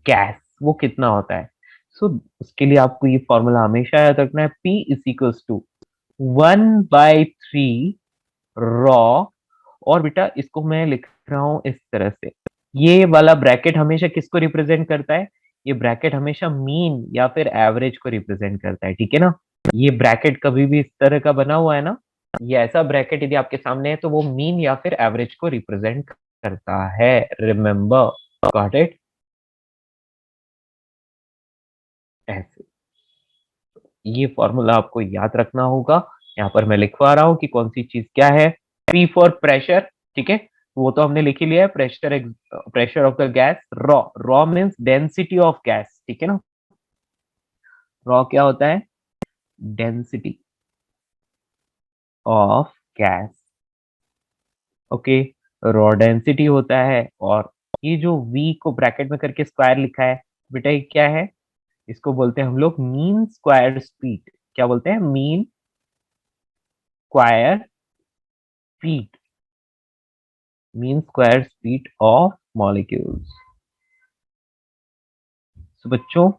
gas वो कितना होता है। सो उसके लिए आपको ये फॉर्मूला हमेशा याद रखना है, P is equals to 1/3 rho. और बेटा इसको मैं लिख रहा हूं इस तरह से, ये वाला ब्रैकेट हमेशा किसको रिप्रेजेंट करता है, ये ब्रैकेट हमेशा मीन या फिर एवरेज को रिप्रेजेंट करता है, ठीक है ना। ये ब्रैकेट कभी भी इस तरह का बना हुआ है ना, ये ऐसा ब्रैकेट यदि आपके सामने है तो वो मीन या फिर एवरेज को रिप्रेजेंट करता है, रिमेंबर, गॉट इट। ये फॉर्मूला आपको याद रखना होगा। यहाँ पर मैं लिखवा रहा हूँ कि कौन सी चीज क्या है। P फॉर प्रेशर, ठीक है, वो तो हमने लिख ही लिया है, pressure of the gas. Raw means density of gas, ठीक है ना। रॉ क्या होता है? Density of gas, okay. Raw density होता है। और ये जो V को ब्रैकेट में करके स्क्वायर लिखा है बेटा, ये क्या है? इसको बोलते हैं हम लोग मीन स्क्वायर स्पीड। क्या बोलते हैं? Mean square speed, mean square speed of molecules. तो बच्चों,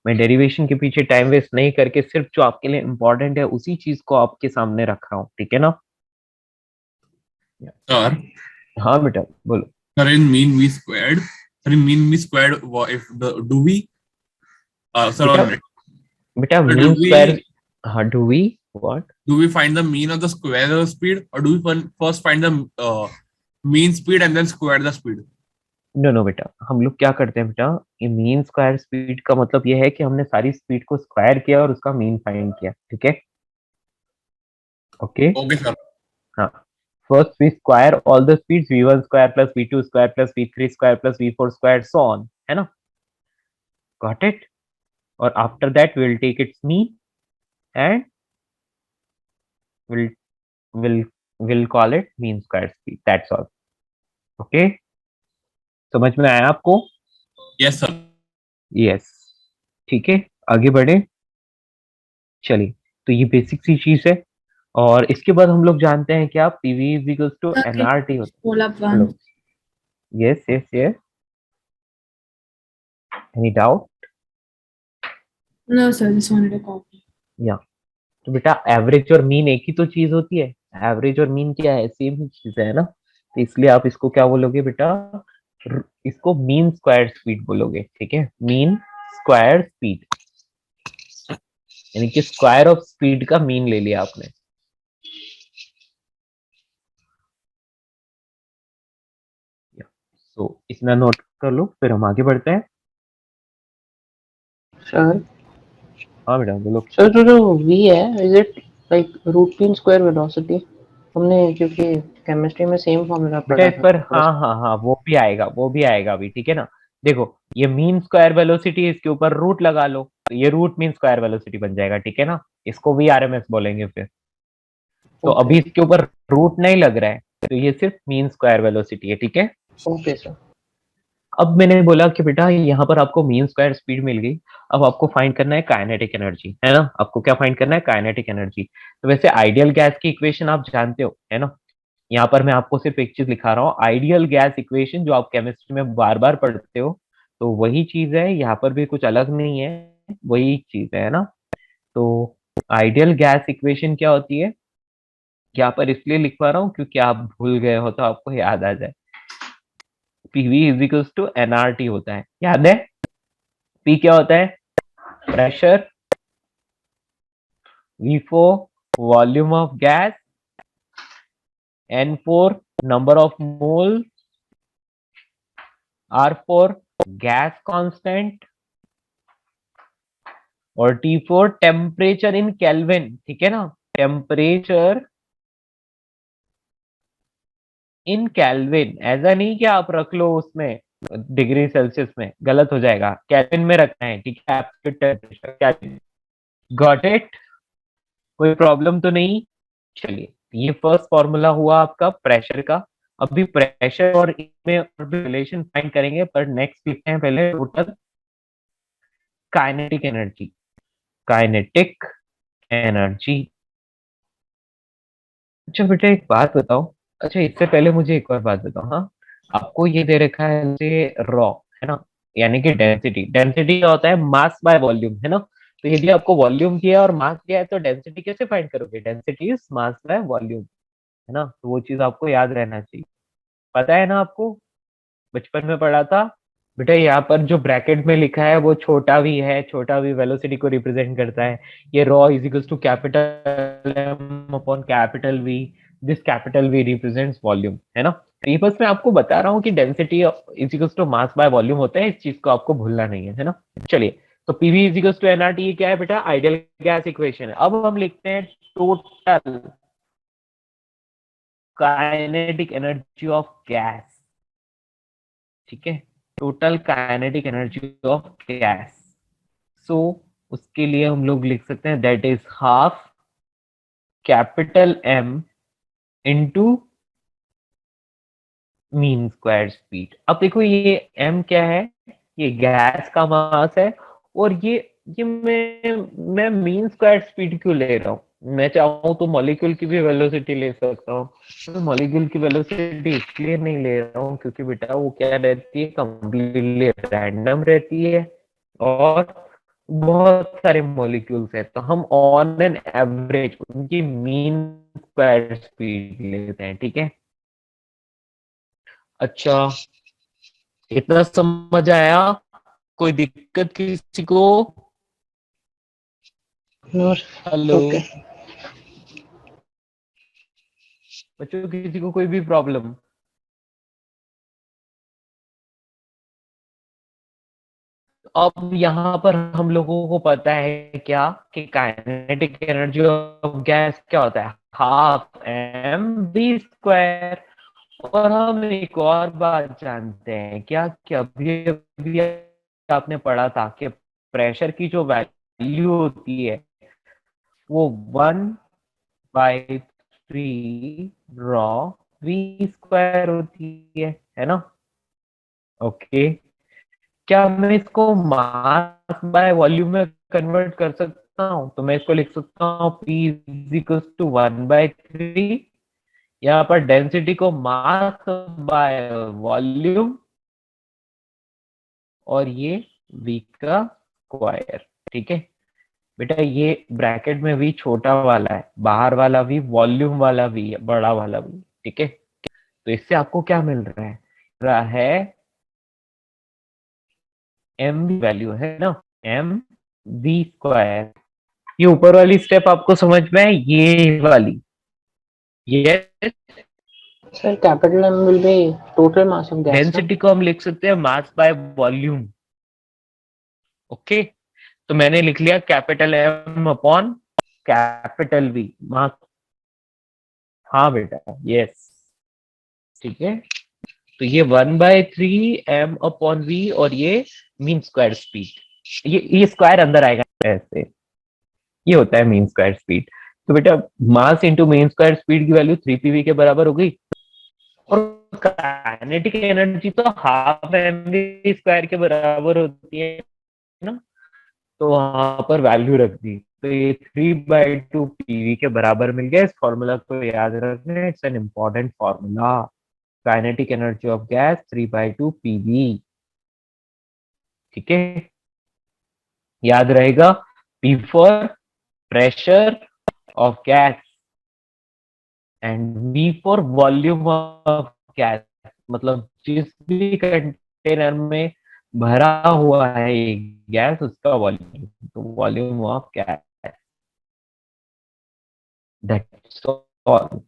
मैं डेरिवेशन के पीछे टाइम वेस्ट नहीं करके सिर्फ जो आपके लिए इंपॉर्टेंट है उसी चीज को आपके सामने रख रहा हूँ, ठीक है ना। Sir, हाँ बेटा बोलो। sir, in mean v squared. Sir, in mean v squared. If the do we? Sir, बेटा one minute. बेटा Sir, मीन स्क्वायर, हाँ do we what? do we find the mean of the square of speed, or do we first find the mean speed and then square the speed? No बेटा, हम लोग क्या करते हैं बेटा, ये मीन स्क्वायर स्पीड का मतलब ये है कि हमने सारी स्पीड को स्क्वायर किया और उसका मीन फाइंड किया, ठीक है। Okay Okay, sir. हाँ, first v square all the speeds, v1 square plus v2 square plus v3 square plus v4 square so on, है ना। Got it. और after that will take its mean and will will will call it mean square speed, that's all. Okay, समझ में आया आपको? Yes, sir. Yes, ठीक है, आगे बढ़े। चलिए, तो ये बेसिक सी चीज है। और इसके बाद हम लोग जानते हैं क्या, PV is equals to NRT होता है। Pull up hello, one. Yes yes yes, any doubt? No, sir, just wanted a copy. या तो बेटा एवरेज और मीन एक ही तो चीज होती है। एवरेज और मीन क्या है? सेम ही चीज है ना। तो इसलिए आप इसको क्या बोलोगे बेटा? इसको मीन स्क्वायर स्पीड बोलोगे, ठीक है। मीन स्क्वायर स्पीड, यानी कि स्क्वायर ऑफ स्पीड का मीन ले लिया आपने। तो इतना नोट कर लो, फिर हम आगे बढ़ते हैं। सर हाँ बेटा बोलो। सर जो v है, is it like root mean square velocity? हमने क्योंकि केमिस्ट्री में सेम फॉर्मूला बेटा पढ़ा इस था पर तो हाँ हाँ हाँ, वो भी आएगा, वो भी आएगा अभी, ठीक है ना। देखो, ये मीन स्क्वायर वेलोसिटी, इसके ऊपर रूट लगा लो तो ये रूट मीन स्क्वायर वेलोसिटी बन जाएगा, ठीक है ना। इसको भी आरएमएस बोलेंगे फिर। तो ओके अभी इसके ऊपर रूट नहीं लग रहा है, तो ये सिर्फ मीन स्क्वायर वेलोसिटी है, ठीक है। Okay sir. अब मैंने बोला कि बेटा यहाँ पर आपको मीन स्क्वायर स्पीड मिल गई, अब आपको फाइंड करना है काइनेटिक एनर्जी, है ना। आपको क्या फाइंड करना है? Kinetic energy. तो वैसे आइडियल गैस की इक्वेशन आप जानते हो, है ना। यहाँ पर मैं आपको सिर्फ एक चीज लिखा रहा हूँ, आइडियल गैस इक्वेशन, जो आप केमिस्ट्री में बार बार पढ़ते हो, तो वही चीज है यहाँ पर भी, कुछ अलग नहीं है, वही चीज है ना। तो आइडियल गैस इक्वेशन क्या होती है, यहाँ पर इसलिए लिखवा रहा हूँ क्योंकि आप भूल गए हो तो आपको याद आ जाए। PV is equals to NRT होता है, याद है? पी क्या होता है? Pressure, V4 volume of gas, N4 number of mole, R4 gas constant और T4 टेम्परेचर इन केल्विन, ठीक है ना। टेम्परेचर इन केल्विन, ऐसा नहीं कि आप रख लो उसमें डिग्री सेल्सियस में, गलत हो जाएगा, केल्विन में रखना है, ठीक है। Absolute temperature, kelvin. Got it? कोई प्रॉब्लम तो नहीं? चलिए, ये फर्स्ट फॉर्मूला हुआ आपका प्रेशर का। अभी प्रेशर और इसमें और भी रिलेशन फाइंड करेंगे, पर नेक्स्ट लिखते हैं पहले total kinetic energy. Kinetic energy. अच्छा बेटा एक बात बताओ, अच्छा इससे पहले मुझे एक और बात बताओ। हाँ, आपको ये दे रखा है रॉ, है ना, यानी कि डेंसिटी। डेंसिटी क्या होता है? मास बाय वॉल्यूम, है ना। तो यदि आपको वॉल्यूम दिया और मास दिया है तो डेंसिटी कैसे फाइंड करोगे? Density is mass by volume, है ना। तो वो चीज आपको याद रहना चाहिए, पता है ना आपको, बचपन में पढ़ा था बेटा। यहाँ पर जो ब्रैकेट में लिखा है वो छोटा वी है, छोटा वी वेलोसिटी को रिप्रेजेंट करता है। ये rho is equals to capital M upon capital V, this capital V represents volume, है ना। तो ये बस मैं आपको बता रहा हूँ कि density is equals to mass by volume होता है, इस चीज को आपको भूलना नहीं है ना। चलिए, तो PV is equal to NRT, ये क्या है बेटा, आइडियल गैस इक्वेशन है। अब हम लिखते हैं total kinetic energy of gas, ठीक है, total kinetic energy of gas. So उसके लिए हम लोग लिख सकते हैं that is half capital M into mean square speed. अब देखो ये m क्या है, ये गैस का मास है, और ये मैं मीन स्क्वायर स्पीड क्यों ले रहा हूँ, मैं चाहूँ तो मॉलिक्यूल की भी वेलोसिटी ले सकता हूँ। तो मॉलिक्यूल की वेलोसिटी इसलिए नहीं ले रहा हूँ क्योंकि बेटा वो क्या रहती है, कंप्लीटली रैंडम रहती है, और बहुत सारे मॉलिक्यूल्स है, तो हम ऑन एन एवरेज उनकी मीन स्क्वायर स्पीड लेते हैं, ठीक है। अच्छा, इतना समझ आया, कोई दिक्कत किसी को? No hello okay. बच्चों, किसी को कोई भी प्रॉब्लम? अब यहाँ पर हम लोगों को पता है क्या कि काइनेटिक एनर्जी ऑफ गैस क्या होता है, हाफ एम वी स्क्वायर। और हम एक और बात जानते हैं क्या, कि अभी अभी आपने पढ़ा था कि प्रेशर की जो वैल्यू होती है वो 1/3 रॉ वी स्क्वायर होती है ना। ओके, क्या मैं इसको मास बाय वॉल्यूम में कन्वर्ट कर सकता हूँ? तो मैं इसको लिख सकता हूँ P इज इक्वल टू 1/3, यहाँ पर डेंसिटी को मास बाय वॉल्यूम, और ये v का स्क्वायर, ठीक है बेटा। ये ब्रैकेट में v छोटा वाला है, बाहर वाला v वॉल्यूम वाला v है, बड़ा वाला v, ठीक है। तो इससे आपको क्या मिल रहा है m वैल्यू है ना, m v स्क्वायर। ये ऊपर वाली स्टेप आपको समझ में है, ये वाली, ये sir capital M will be total mass of gas ना। डेंसिटी को हम लिख सकते हैं मास बाय वॉल्यूम। ओके, तो मैंने लिख लिया capital M upon capital V mass. हाँ बेटा, यस, ठीक है। तो ये 1/3 m अपॉन वी, और ये मीन स्क्वायर स्पीड, ये स्क्वायर अंदर आएगा ऐसे, ये होता है मीन स्क्वायर स्पीड। तो बेटा mass into mean square speed की वैल्यू 3pv के बराबर हो गई, और काइनेटिक एनर्जी तो हाफ एम वी स्क्वायर के बराबर होती है ना, तो वहां पर वैल्यू रख दी, तो ये 3/2 पीवी के बराबर मिल गया। इस फॉर्मूला को याद रखना, it's an important formula, kinetic energy of gas 3/2 PV, ठीक है, याद रहेगा। P for pressure of gas and V for volume of gas, मतलब जिस भी कंटेनर में भरा हुआ है ये गैस उसका वॉल्यूम, तो volume of gas, that's all.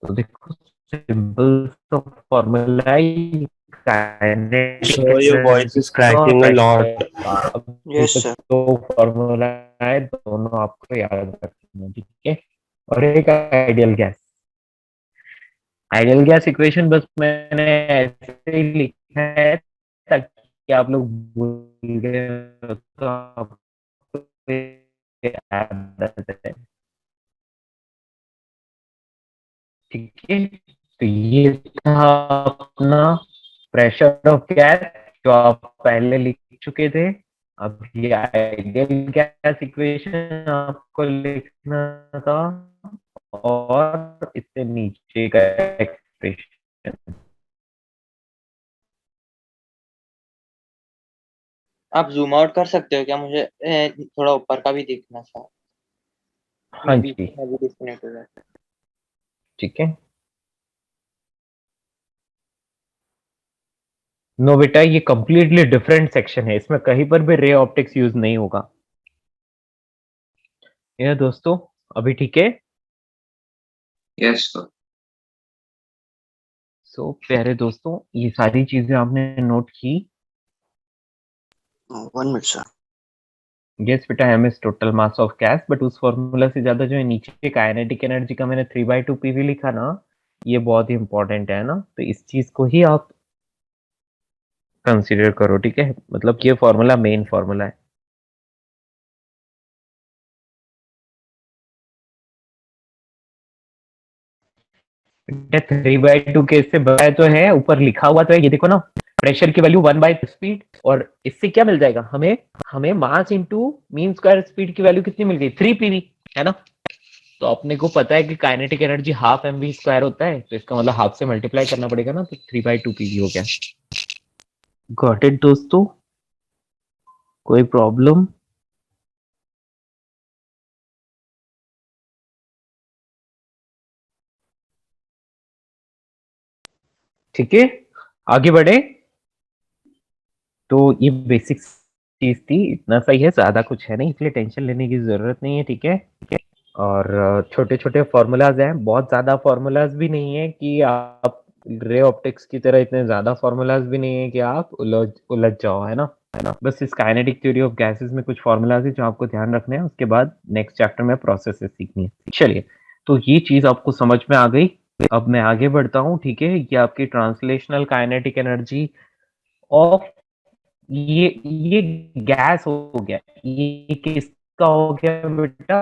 तो देखो सिंपल सा फॉर्मूला है, kinetic So your voice is energy का cracking a lot. प्रेशर, अब ये Yes, sir. तो फॉर्मूला है, दोनों आपको याद रखना, ठीक है। और एक ideal gas, ideal gas equation बस मैंने ऐसे ही लिखा है ताकि आप लोग भूल गए हो तो आपको याद आ जाए, ठीक है। तो ये था अपना प्रेशर ऑफ गैस जो आप पहले लिख चुके थे। अब ये आइडियल गैस इक्वेशन आपको लिखना था, और इससे नीचे का एक्सप्रेशन। आप जूम आउट कर सकते हो क्या? मुझे थोड़ा ऊपर का भी देखना था। हाँ मैं जी, भी डिस्कनेक्ट हो जाता है। ठीक है। नो बेटा, ये कंप्लीटली डिफरेंट सेक्शन है, इसमें कहीं पर भी रे ऑप्टिक्स यूज नहीं होगा। ये दोस्तों अभी ठीक है? Yes sir. सो प्यारे दोस्तों, ये सारी चीजें आपने नोट की? 1 minute, sir. यस बेटा, m is total mass of gas, but उस फॉर्मूला से ज्यादा जो है नीचे काइनेटिक एनर्जी का मैंने 3/2 पीवी लिखा ना, ये बहुत ही इंपॉर्टेंट है ना, तो इस चीज को ही आप कंसीडर करो, ठीक है। मतलब ये फॉर्मूला मेन फॉर्मूला है। बेटा 3/2 के इससे बड़ा तो है, ऊपर लिखा हुआ तो है, ये देखो ना, प्रेशर की वैल्यू 1/स्पीड, और इससे क्या मिल जाएगा हमें, हमें mass into mean square speed की वैल्यू कितनी मिल गई, 3 पीवी, है ना। तो अपने को पता है कि kinetic energy half mv square होता है, तो इसका मतलब हाफ से मल्टीप्लाई करना पड़ेगा ना, तो 3/2 पीवी हो गया। गॉट इट दोस्तों, कोई प्रॉब्लम? ठीक है, आगे बढ़े। तो ये बेसिक चीज थी, इतना सही है, ज्यादा कुछ है नहीं, इसलिए टेंशन लेने की जरूरत नहीं है, ठीक है। और छोटे छोटे फॉर्मूलाज हैं, बहुत ज्यादा फॉर्मूलाज भी नहीं है कि आप रे ऑप्टिक्स की तरह, इतने ज्यादा फॉर्मूलाज भी नहीं है कि आप उलझ उलझ जाओ, है ना। बस इस काइनेटिक थ्योरी ऑफ गैसेस में कुछ फॉर्मूलाज है जो आपको ध्यान रखने हैं, उसके बाद नेक्स्ट चैप्टर में प्रोसेसेस सीखनी है। चलिए, तो ये चीज आपको समझ में आ गई। अब मैं आगे बढ़ता हूँ, ठीक है। ये आपकी ट्रांसलेशनल काइनेटिक एनर्जी ऑफ, ये गैस हो गया, ये किसका हो गया बेटा,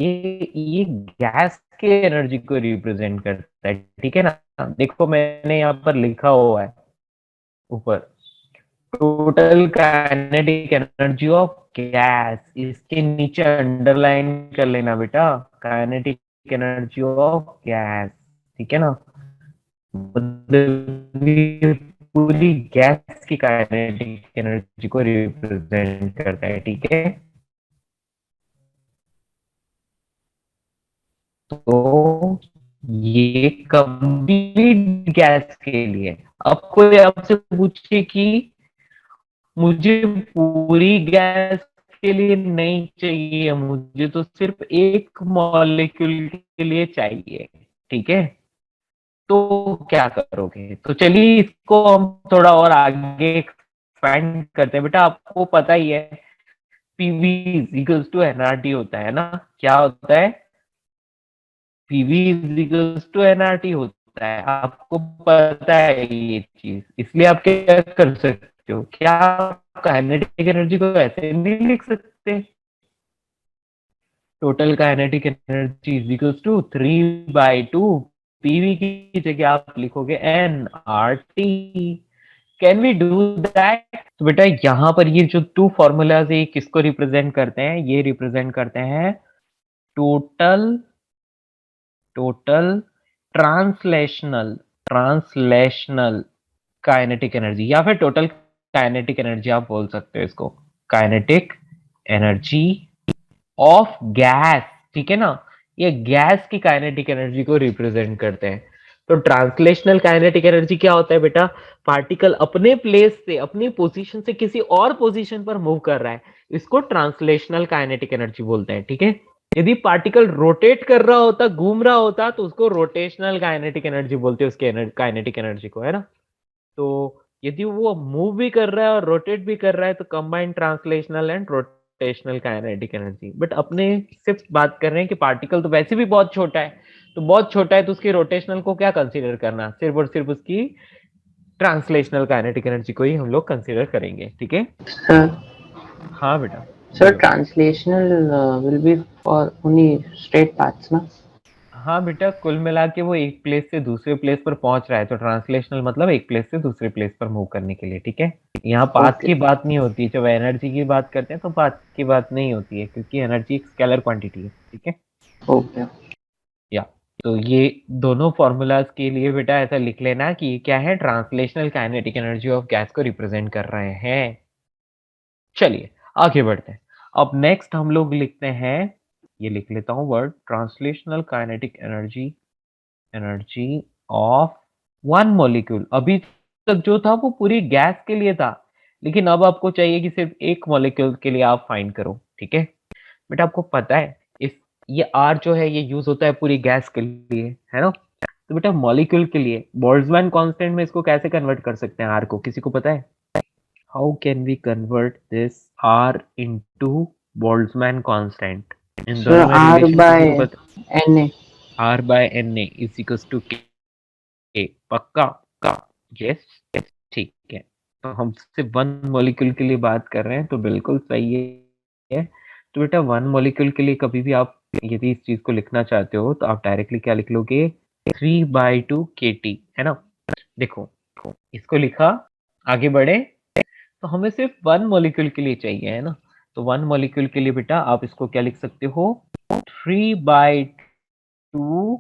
ये गैस के एनर्जी को रिप्रेजेंट करता है, ठीक है ना। देखो मैंने यहाँ पर लिखा हुआ है ऊपर, total kinetic energy of gas, इसके नीचे अंडरलाइन कर लेना बेटा, काइनेटिक एनर्जी ऑफ गैस, ठीक है ना। मतलब ये पूरी गैस की काइनेटिक एनर्जी को रिप्रेजेंट करता है, ठीक है। तो ये कंप्लीट गैस के लिए। अब कोई आपसे पूछे कि मुझे पूरी गैस के लिए नहीं चाहिए, मुझे तो सिर्फ एक मॉलिक्यूल के लिए चाहिए, ठीक है, तो क्या करोगे। तो चलिए इसको हम थोड़ा और आगे एक्सपेंड करते हैं। बेटा आपको पता ही है, पीवी इक्वल्स टू एनआरटी होता है ना, क्या होता है, पीवी इक्वल्स टू एनआरटी होता है, आपको पता है ये चीज, इसलिए आप क्या कर सकते हो, क्या काइनेटिक एनर्जी को ऐसे नहीं लिख सकते, total kinetic energy is equals to 3/2 PV की जगह आप लिखोगे N R T. Can we do that. तो बेटा यहाँ पर ये जो टू फॉर्मूलाज है किसको रिप्रेजेंट करते हैं, ये रिप्रेजेंट करते हैं total total translational translational kinetic energy, या फिर टोटल काइनेटिक एनर्जी आप बोल सकते हो इसको, काइनेटिक एनर्जी ऑफ गैस, ठीक है ना। ये गैस की काइनेटिक एनर्जी को रिप्रेजेंट करते हैं। तो ट्रांसलेशनल काइनेटिक एनर्जी क्या होता है बेटा, पार्टिकल अपने प्लेस से, अपनी पोजीशन से किसी और पोजीशन पर मूव कर रहा है, इसको ट्रांसलेशनल काइनेटिक एनर्जी बोलते हैं, ठीक है। यदि पार्टिकल रोटेट कर रहा होता, घूम रहा होता, तो उसको रोटेशनल काइनेटिक एनर्जी बोलते हैं, उसके काइनेटिक एनर्जी को, है ना। तो यदि वो मूव भी कर रहा है और रोटेट भी कर रहा है, तो combined translational and rotational kinetic energy. But अपने सिर्फ बात कर रहे हैं कि पार्टिकल तो वैसे भी बहुत छोटा है, तो बहुत छोटा है, तो उसकी रोटेशनल को क्या कंसीडर करना, सिर्फ और सिर्फ उसकी ट्रांसलेशनल काइनेटिक एनर्जी को ही हम लोग कंसीडर करेंगे, ठीक है। सर हाँ बेटा, सर बोलो। Translational will be for only straight paths ना। हाँ बेटा, कुल मिला के वो एक प्लेस से दूसरे प्लेस पर पहुंच रहा है, तो ट्रांसलेशनल मतलब एक प्लेस से दूसरे प्लेस पर मूव करने के लिए, ठीक है। यहाँ पाथ ओके की बात नहीं होती, जब एनर्जी की बात करते हैं तो पाथ की बात नहीं होती है, क्योंकि एनर्जी एक स्केलर क्वांटिटी है, ठीक है। ओके या तो ये दोनों फॉर्मूलाज के लिए बेटा ऐसा लिख लेना कि ये क्या है, translational kinetic energy of gas को रिप्रेजेंट कर रहे हैं। चलिए आगे बढ़ते हैं। अब नेक्स्ट हम लोग लिखते हैं, ये लिख लेता हूं word, translational kinetic energy energy of one molecule. अभी तक जो था वो पूरी गैस के लिए था, लेकिन अब आपको चाहिए कि सिर्फ एक मॉलिक्यूल के लिए आप फाइंड करो, ठीक है। बट आपको पता है इस, ये आर जो है ये यूज होता है पूरी गैस के लिए, है ना। तो बेटा मॉलिक्यूल के लिए बोल्ट्जमैन कांस्टेंट में इसको कैसे कन्वर्ट कर सकते हैं आर को, किसी को पता है। How can we convert this R into Boltzmann constant, इन सर दोनों में R रिलेशन by किसी को पता? Na. R by N A is equals to K, पक्का का? यस यस, ठीक है। तो हम सिर्फ वन मॉलिक्यूल के लिए बात कर रहे हैं, तो बिल्कुल सही है। तो बेटा वन मॉलिक्यूल के लिए कभी भी आप यदि इस चीज को लिखना चाहते हो तो आप डायरेक्टली क्या लिख लोगे, 3/2 kT, है ना। देखो इसको लिखा, आगे बढ़े, तो हमें सिर्फ वन मॉलिक्यूल के लिए चाहिए, है ना। तो वन मॉलिक्यूल के लिए बेटा आप इसको क्या लिख सकते हो, 3/2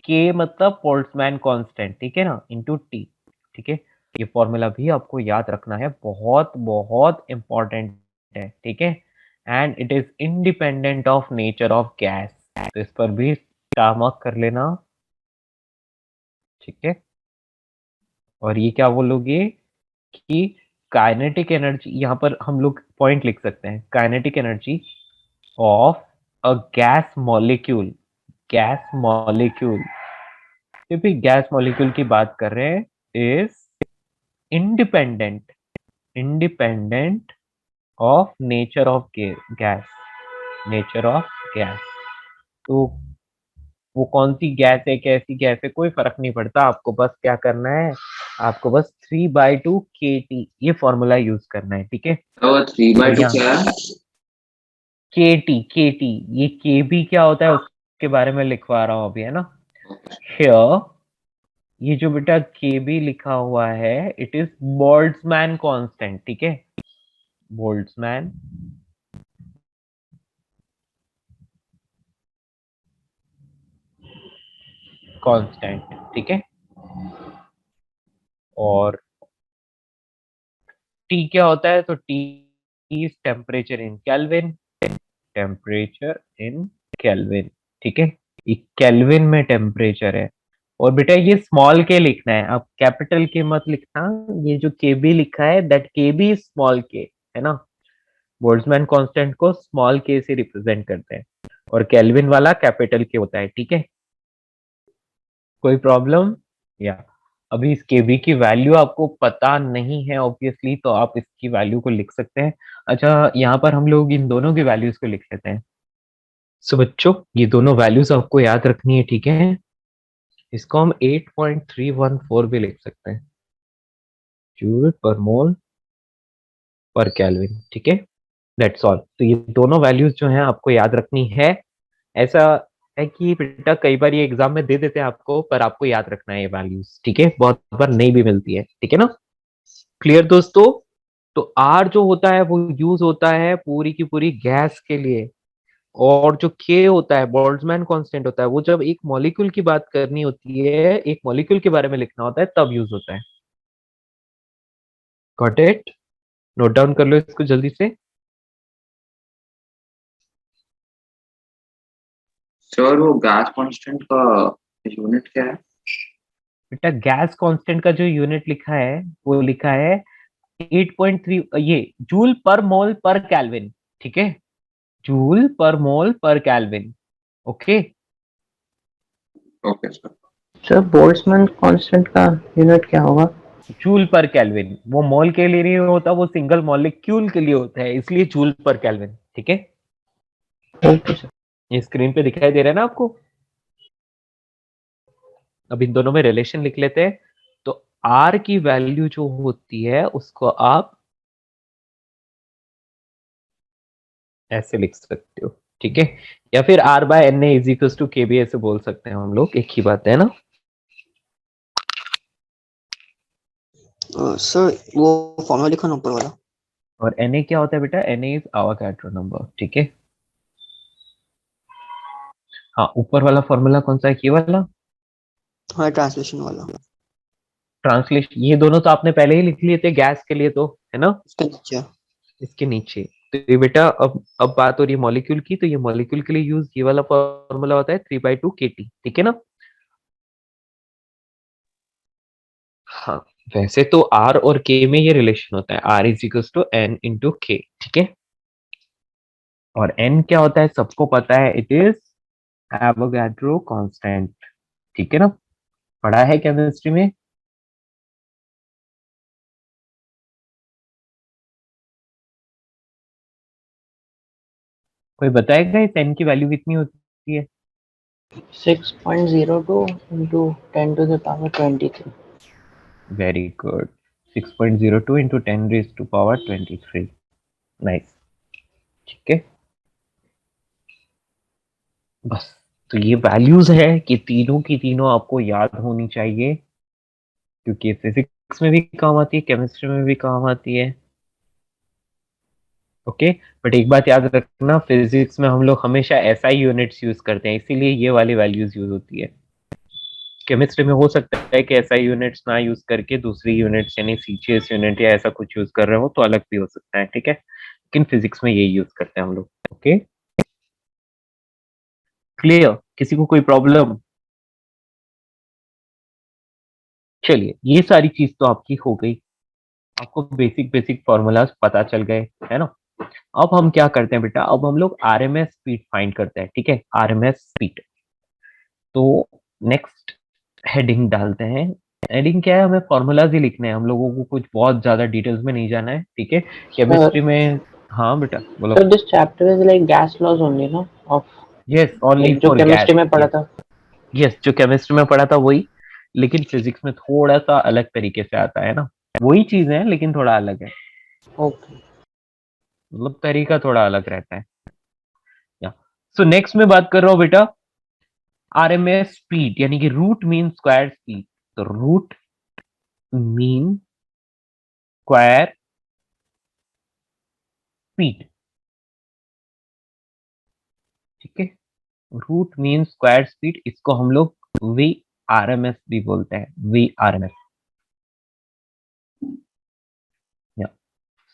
के, मतलब बोल्ट्जमैन कांस्टेंट, ठीक है ना, इंटू टी, ठीक है। ये फॉर्मूला भी आपको याद रखना है, बहुत बहुत इंपॉर्टेंट है, ठीक है। And it is independent of nature of gas, तो इस पर भी स्टार मार्क कर लेना, ठीक है। और ये क्या बोलोगे कि काइनेटिक एनर्जी, यहाँ पर हम लोग पॉइंट लिख सकते हैं, kinetic energy of a gas molecule, gas molecule, जब भी गैस मॉलिक्यूल की बात कर रहे हैं, is independent, independent of nature of gas, nature of gas. तो वो कौन सी गैस है, कैसी गैस है, कोई फर्क नहीं पड़ता, आपको बस क्या करना है, आपको बस 3/2 kT ये फॉर्मूला यूज करना है, ठीक है। तो 3/2 यहाँ क्या है? kT, ये kb क्या होता है उसके बारे में लिखवा रहा हूँ अभी, है ना। Here, ये जो बेटा kb लिखा हुआ है, इट इज बोल्ट्जमैन कांस्टेंट, ठीक है, बोल्ट्जमैन कांस्टेंट, ठीक है। और T क्या होता है, तो T is temperature in kelvin, temperature in kelvin, ठीक है। ये केल्विन में टेम्परेचर है। और बेटा ये स्मॉल के लिखना है, अब कैपिटल के मत लिखना, ये जो केबी लिखा है दैट केबी इज स्मॉल के, है ना। बोल्ट्जमैन कांस्टेंट को स्मॉल के से रिप्रेजेंट करते हैं और केल्विन वाला कैपिटल के होता है, ठीक है। कोई प्रॉब्लम? या अभी इस केबी की वैल्यू आपको पता नहीं है ऑब्वियसली, तो आप इसकी वैल्यू को लिख सकते हैं। अच्छा, यहाँ पर हम लोग इन दोनों की वैल्यूज को लिख लेते हैं। सो बच्चों ये दोनों वैल्यूज आपको याद रखनी है, ठीक है। इसको हम 8.314 भी लिख सकते हैं, joule per mole per kelvin, ठीक है। That's all. तो ये दोनों वैल्यूज जो हैं आपको याद रखनी है। ऐसा है कि बेटा कई बार ये एग्जाम में दे देते हैं आपको, पर आपको याद रखना है ये वैल्यूज, ठीक है, बहुत बार नहीं भी मिलती है, ठीक है ना। क्लियर दोस्तों? तो आर जो होता है वो यूज होता है पूरी की पूरी गैस के लिए, और जो के होता है बोल्ट्जमैन कांस्टेंट होता है, वो जब एक मॉलिक्यूल की बात करनी होती है, एक मॉलिक्यूल के बारे में लिखना होता है, तब यूज होता है। Got it? नोट डाउन कर लो इसको जल्दी से। सर वो गैस कांस्टेंट का यूनिट क्या है? बेटा गैस कांस्टेंट का जो यूनिट लिखा है वो लिखा है 8.3, ये joule per mole per kelvin, ठीक है, joule per mole per kelvin, okay. Okay sir. Sir Boltzmann constant का यूनिट क्या होगा? जूल पर केल्विन, वो मोल के लिए नहीं होता, वो सिंगल मॉलिक्यूल के लिए होता है, इसलिए जूल पर केल्विन, ठीक है। Okay sir. ये स्क्रीन पे दिखाई दे रहा है ना आपको। अब इन दोनों में रिलेशन लिख लेते हैं। तो आर की वैल्यू जो होती है उसको आप ऐसे लिख सकते हो, ठीक है, या फिर R by N A is equal to K B ऐसे बोल सकते हैं हम लोग, एक ही बात है ना। सर वो फॉर्मूला लिखो ना ऊपर वाला। और एन ए क्या होता है बेटा, एन ए इज आवागाड्रो नंबर, ठीक है। हाँ, ऊपर वाला फॉर्मूला कौन सा है, ये वाला हाँ ट्रांसलेशन वाला ट्रांसलेशन, ये दोनों तो आपने पहले ही लिख लिए थे गैस के लिए, तो है ना, उसके नीचे। इसके नीचे। तो ये बेटा अब बात हो रही है मॉलिक्यूल की, तो ये मॉलिक्यूल के लिए यूज ये वाला फॉर्मूला होता है 3/2 kT, ठीक है ना। हाँ, वैसे तो आर और के में ये रिलेशन होता है, R is equal to N into K, ठीक है। और एन क्या होता है सबको पता है, इट इज एवोगाड्रो कांस्टेंट, ठीक है ना, पढ़ा है केमिस्ट्री में। कोई बताएगा इस n की वैल्यू कितनी होती है? 6.02 into 10 to the power 23. Very good, 6.02 into 10 raised to power 23. Nice, ठीक है। बस, तो ये वैल्यूज है कि तीनों की तीनों आपको याद होनी चाहिए, क्योंकि फिजिक्स में भी काम आती है, केमिस्ट्री में भी काम आती है। ओके, बट एक बात याद रखना, फिजिक्स में हम लोग हमेशा एसआई यूनिट्स यूज करते हैं, इसीलिए ये वाली वैल्यूज यूज होती है। केमिस्ट्री में हो सकता है कि एसआई यूनिट्स ना यूज करके दूसरी यूनिट्स यानी सीजीएस यूनिट या ऐसा कुछ यूज कर रहे हो तो अलग भी हो सकता है, ठीक है, लेकिन फिजिक्स में यही यूज करते हैं हम लोग। Okay, clear? किसी को कोई प्रॉब्लम? चलिए, ये सारी चीज तो आपकी हो गई, आपको बेसिक बेसिक फॉर्मूलाज पता चल गए, है ना। अब हम क्या करते हैं बेटा, अब हम लोग आरएमएस स्पीड फाइंड करते हैं, ठीक है, आरएमएस स्पीड। तो नेक्स्ट हेडिंग डालते हैं। हेडिंग क्या है, हमें फॉर्मूलाज ही लिखने हैं, हम लोगों को कुछ बहुत ज्यादा डिटेल्स में नहीं जाना है, ठीक है। Sir, केमिस्ट्री में, हाँ बेटा बोलो। so this chapter is like gas laws only, no? Of yes, only like जो फॉर गैस। केमिस्ट्री में पढ़ा था. यस, जो केमिस्ट्री में पढ़ा था वही, लेकिन फिजिक्स में थोड़ा सा अलग तरीके से आता है ना, वही चीज है लेकिन थोड़ा अलग है, Okay. मतलब तरीका थोड़ा अलग रहता है। या सो नेक्स्ट में बात कर रहा हूँ बेटा आरएमएस स्पीड, यानी कि रूट मीन स्क्वायर स्पीड। तो रूट मीन स्क्वायर स्पीड, ठीक है, रूट मीन स्क्वायर स्पीड, इसको हम लोग वी आरएमएस भी बोलते हैं, V RMS.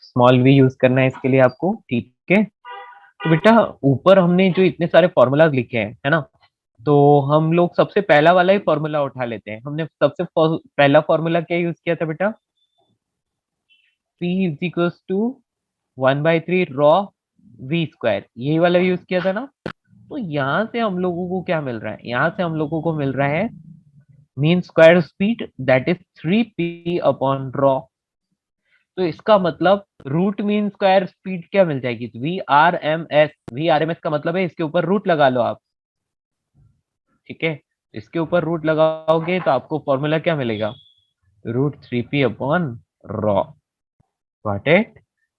Small V use करना है इसके लिए आपको, ठीक है। तो बेटा ऊपर हमने जो इतने सारे फॉर्मूलाज लिखे हैं, है ना, तो हम लोग सबसे पहला वाला ही फॉर्मूला उठा लेते हैं। हमने सबसे पहला फॉर्मूला क्या यूज किया था बेटा, P is equals to 1/3 rho V square, यही वाला यूज किया था ना। तो यहाँ से हम लोगों को क्या मिल रहा है, यहाँ से हम लोगों को मिल रहा है mean square speed that is 3p upon raw. तो इसका मतलब रूट मीन स्क्वायर स्पीड क्या मिल जाएगी, V R M S. V R M S का मतलब है इसके ऊपर रूट लगा लो आप, ठीक है। इसके ऊपर रूट लगाओगे तो आपको फॉर्मूला क्या मिलेगा, √3p upon raw, got it.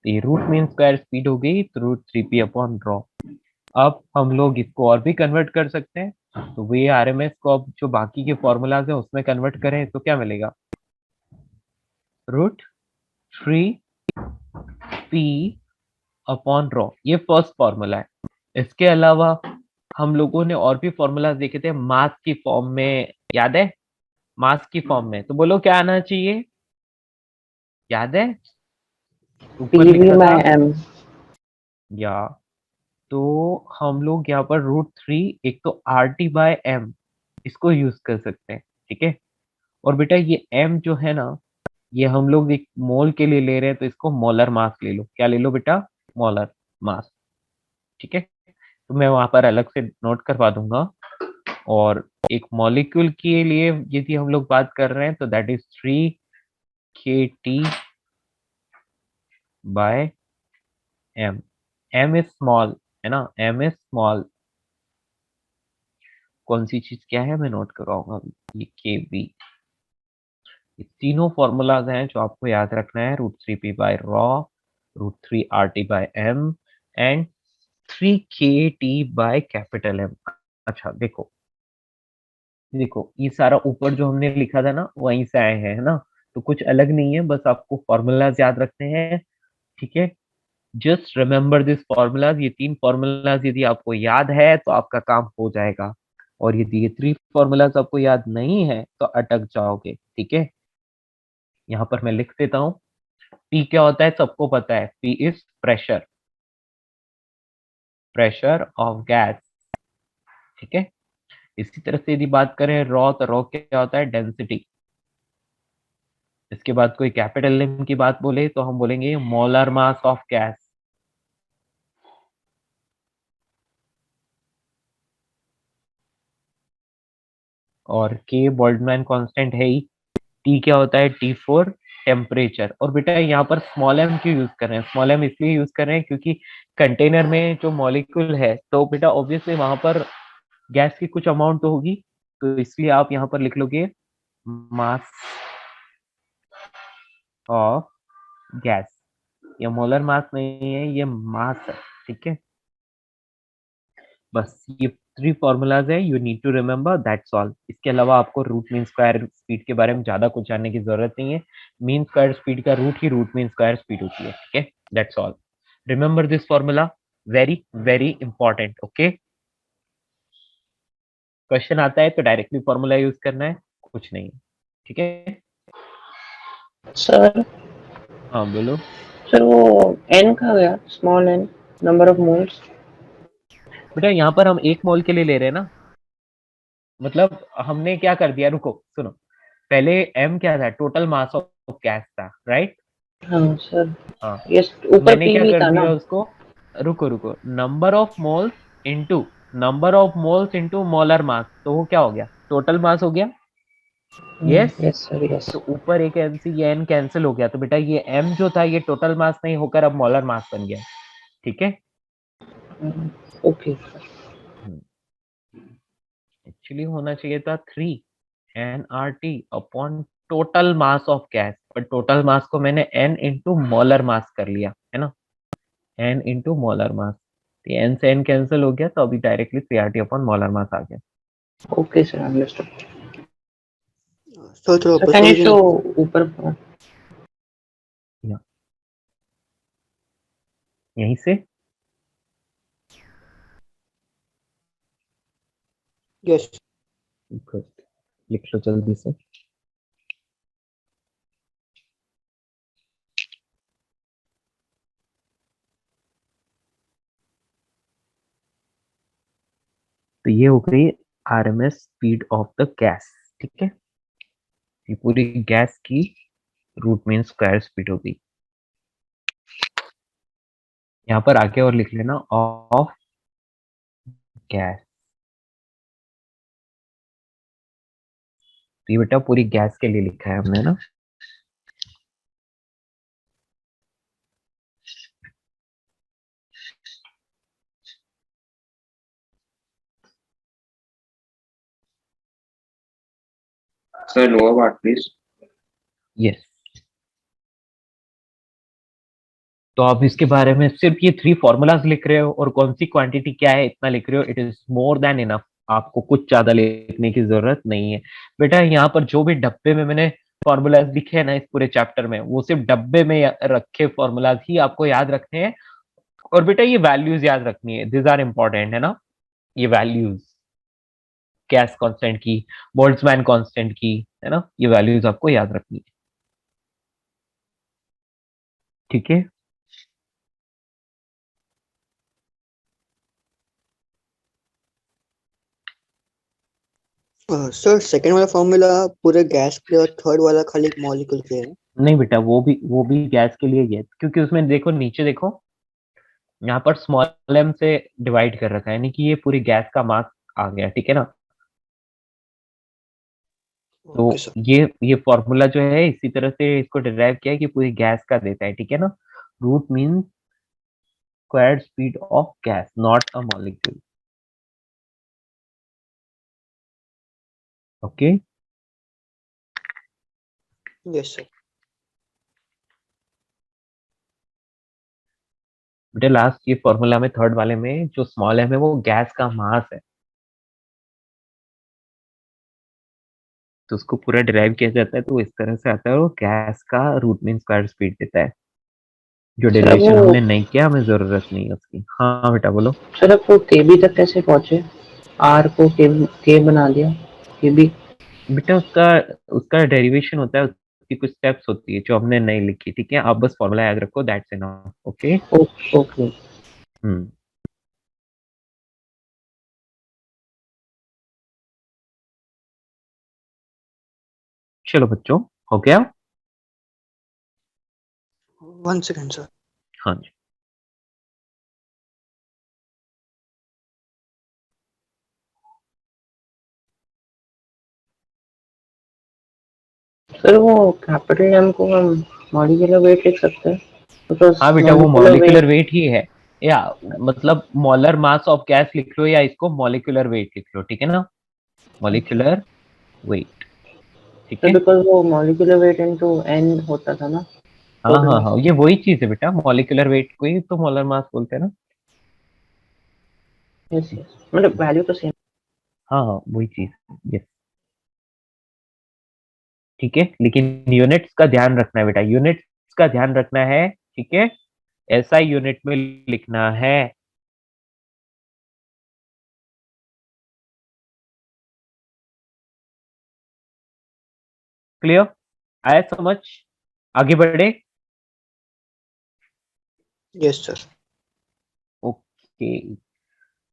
ये रूट मीन स्क्वायर स्पीड हो गई तो √3p अपॉन रॉ। अब हम लोग इसको और भी कन्वर्ट कर सकते हैं, तो वी आर एम एस को अब जो बाकी के फॉर्मूलाज है उसमें कन्वर्ट करें तो क्या मिलेगा, √3p अपॉन रॉ, ये फर्स्ट फॉर्मूला है। इसके अलावा हम लोगों ने और भी फॉर्मूलाज देखे थे मास की फॉर्म में, याद है, मास की फॉर्म में, तो बोलो क्या आना चाहिए, याद है, ऊपर PV लिखा by था। M. या तो हम लोग यहाँ पर √3 एक तो RT/M इसको यूज कर सकते हैं, ठीक है। और बेटा ये M जो है ना, ये हम लोग एक मोल के लिए ले रहे हैं तो इसको मोलर मास ले लो, क्या ले लो बेटा, मोलर मास, ठीक है। तो मैं वहां पर अलग से नोट करवा दूंगा। और एक मॉलिक्यूल के लिए यदि हम लोग बात कर रहे हैं तो that is 3kT/m। m is small, है ना, m इज स्मॉल। कौन सी चीज क्या है मैं नोट करवाऊंगा अभी, ये kV। ये तीनों फॉर्मूलाज हैं जो आपको याद रखना है, √3p/रॉ, √3RT/m एंड 3kT/M। अच्छा देखो, देखो ये सारा ऊपर जो हमने लिखा था ना वहीं से आए हैं, है ना, तो कुछ अलग नहीं है, बस आपको फॉर्मूलाज याद रखने हैं, ठीक है। जस्ट रिमेम्बर दिस फॉर्मूलाज, ये 3 फॉर्मूलाज यदि आपको याद है तो आपका काम हो जाएगा, और यदि ये 3 फॉर्मूलाज आपको याद नहीं है तो अटक जाओगे, ठीक है। यहाँ पर मैं लिख देता हूँ, पी क्या होता है सबको पता है, P is pressure, pressure of gas, ठीक है। इसी तरह से यदि बात करें रॉ, तो रॉ क्या होता है, डेंसिटी। इसके बाद कोई कैपिटल एम की बात बोले तो हम बोलेंगे मोलर मास ऑफ गैस। और के बोल्ट्जमैन कांस्टेंट है ही। टी क्या होता है, T4 टेम्परेचर। और बेटा यहाँ पर स्मॉल एम क्यों यूज कर रहे हैं? स्मॉल एम इसलिए यूज कर रहे हैं क्योंकि कंटेनर में जो मॉलिक्यूल है तो बेटा ऑब्वियसली वहां पर गैस की कुछ अमाउंट तो होगी, तो इसलिए आप यहाँ पर लिख लोगे मास ऑफ गैस। ये मोलर मास नहीं है, ये मास है, ठीक है। बस ये 3 फॉर्मूलाज है, you need to remember, that's all. इसके अलावा आपको रूट मीन स्क्वायर स्पीड के बारे में ज्यादा कुछ जानने की जरूरत नहीं है। मीन स्क्वायर स्पीड का रूट ही रूट मीन स्क्वायर स्पीड होती है, ठीक है। That's all, remember this formula, very very important, okay. Question आता है तो डायरेक्टली फॉर्मूला यूज करना है, कुछ नहीं है, ठीक है। सर हाँ बोलो। सर वो n कहाँ गया? Small n, number of moles. बेटा यहाँ पर हम 1 मोल के लिए ले रहे हैं ना, मतलब हमने क्या कर दिया, रुको सुनो, पहले m क्या था, टोटल मास ऑफ गैस था, राइट। हाँ सर, हाँ, ये तो ऊपर मैंने क्या pv कर था ना। दिया उसको, रुको रुको, number of moles into number of moles into molar mass, तो वो क्या हो गया, टोटल मास हो गया। Yes, yes sir, yes. तो ऊपर एक एन सी ये एन कैंसिल हो गया, तो बेटा ये m जो था ये टोटल मास नहीं होकर अब मोलर मास बन गया, ठीक है। Okay sir. एक्चुअली होना चाहिए था 3 nRT upon total mass of gas, पर टोटल मास को मैंने n इंटू मोलर मास कर लिया है ना, n इंटू मोलर मास, तो n से n कैंसिल हो गया, तो अभी directly 3RT upon molar mass आ गया। Okay sir, understood. सर थोड़ा सर ऊपर कैन से यू लीजिए शो ना। ऊपर? यहीं से यस। Good. लिख लो जल्दी से। तो ये हो गई RMS speed of the gas, ठीक है। ये पूरी गैस की रूट मीन स्क्वायर स्पीड होगी। यहाँ पर आके और लिख लेना ऑफ गैस, तो ये बेटा पूरी गैस के लिए लिखा है हमने ना। Sir lower part please. Yes, तो आप इसके बारे में सिर्फ ये 3 फॉर्मूलाज लिख रहे हो और कौन सी क्वांटिटी क्या है इतना लिख रहे हो, it is more than enough. आपको कुछ ज्यादा लिखने की जरूरत नहीं है बेटा। यहाँ पर जो भी डब्बे में मैंने फॉर्मूलाज लिखे हैं ना इस पूरे चैप्टर में, वो सिर्फ डब्बे में रखे फॉर्मूलाज ही आपको याद रखने हैं। और बेटा ये वैल्यूज याद रखनी है, दिस आर इंपॉर्टेंट है ना, ये वैल्यूज गैस कांस्टेंट की, बोल्ट्जमैन कांस्टेंट की, है ना, ये वैल्यूज आपको याद रखनी है, ठीक है। सर सेकंड वाला फॉर्मूला पूरे गैस के लिए और थर्ड वाला खाली मॉलिक्यूल के लिए है। नहीं बेटा, वो भी गैस के लिए ही है, क्योंकि उसमें देखो नीचे देखो, यहाँ पर स्मॉल एम से डिवाइड कर रखा है, यानी कि ये पूरी गैस का मास आ गया, ठीक है ना। तो ओके सर। ये फॉर्मूला जो है इसी तरह से इसको डिराइव किया है कि पूरी गैस का देता है, ठीक है ना। Root mean squared speed of gas, not a molecule, okay. Yes sir. बेटा लास्ट ये फॉर्मूला में थर्ड वाले में जो स्मॉल एम है वो गैस का मास है, तो उसको पूरा डिराइव किया जाता है, तो इस तरह से आता है, वो गैस का रूट मीन स्क्वायर स्पीड देता है। जो सर अब डेरिवेशन वो हमने नहीं किया, हमें जरूरत नहीं है उसकी। हाँ बेटा बोलो। सर अब वो केबी तक कैसे पहुंचे? आर को के बना दिया, केबी। बेटा उसका उसका डेरिवेशन होता है, उसकी कुछ स्टेप्स होती है जो हमने नहीं लिखी, ठीक है। आप बस फॉर्मूला याद रखो, दैट्स इनफ, ओके। ओके। हम्म, चलो बच्चों, हो गया। 1 सेकंड सर। हाँ जी। सर वो कैपिटल एम को हम मॉलिक्यूलर वेट लिख सकते हैं, बिकॉज हाँ बेटा, वो मॉलिक्यूलर मॉलिक्यूलर वेट। वेट ही है, या मतलब मोलर मास ऑफ गैस लिख लो या इसको मॉलिक्यूलर वेट लिख लो, ठीक है ना, मॉलिक्यूलर वेट, ठीक सर है। बिकॉज वो मॉलिक्यूलर वेट इनटू एन होता था ना। हाँ टोटल हाँ मास। हाँ, ये वही चीज है बेटा, मॉलिक्यूलर वेट को ही तो मोलर मास बोलते हैं ना। यस यस, मतलब वैल्यू तो सेम। हाँ हाँ, वही चीज, यस, ठीक है। लेकिन यूनिट्स का ध्यान रखना है बेटा, यूनिट्स का ध्यान रखना है, ठीक है, ऐसा यूनिट में लिखना है। क्लियर, आया समझ, आगे बढ़े। Yes sir. ओके,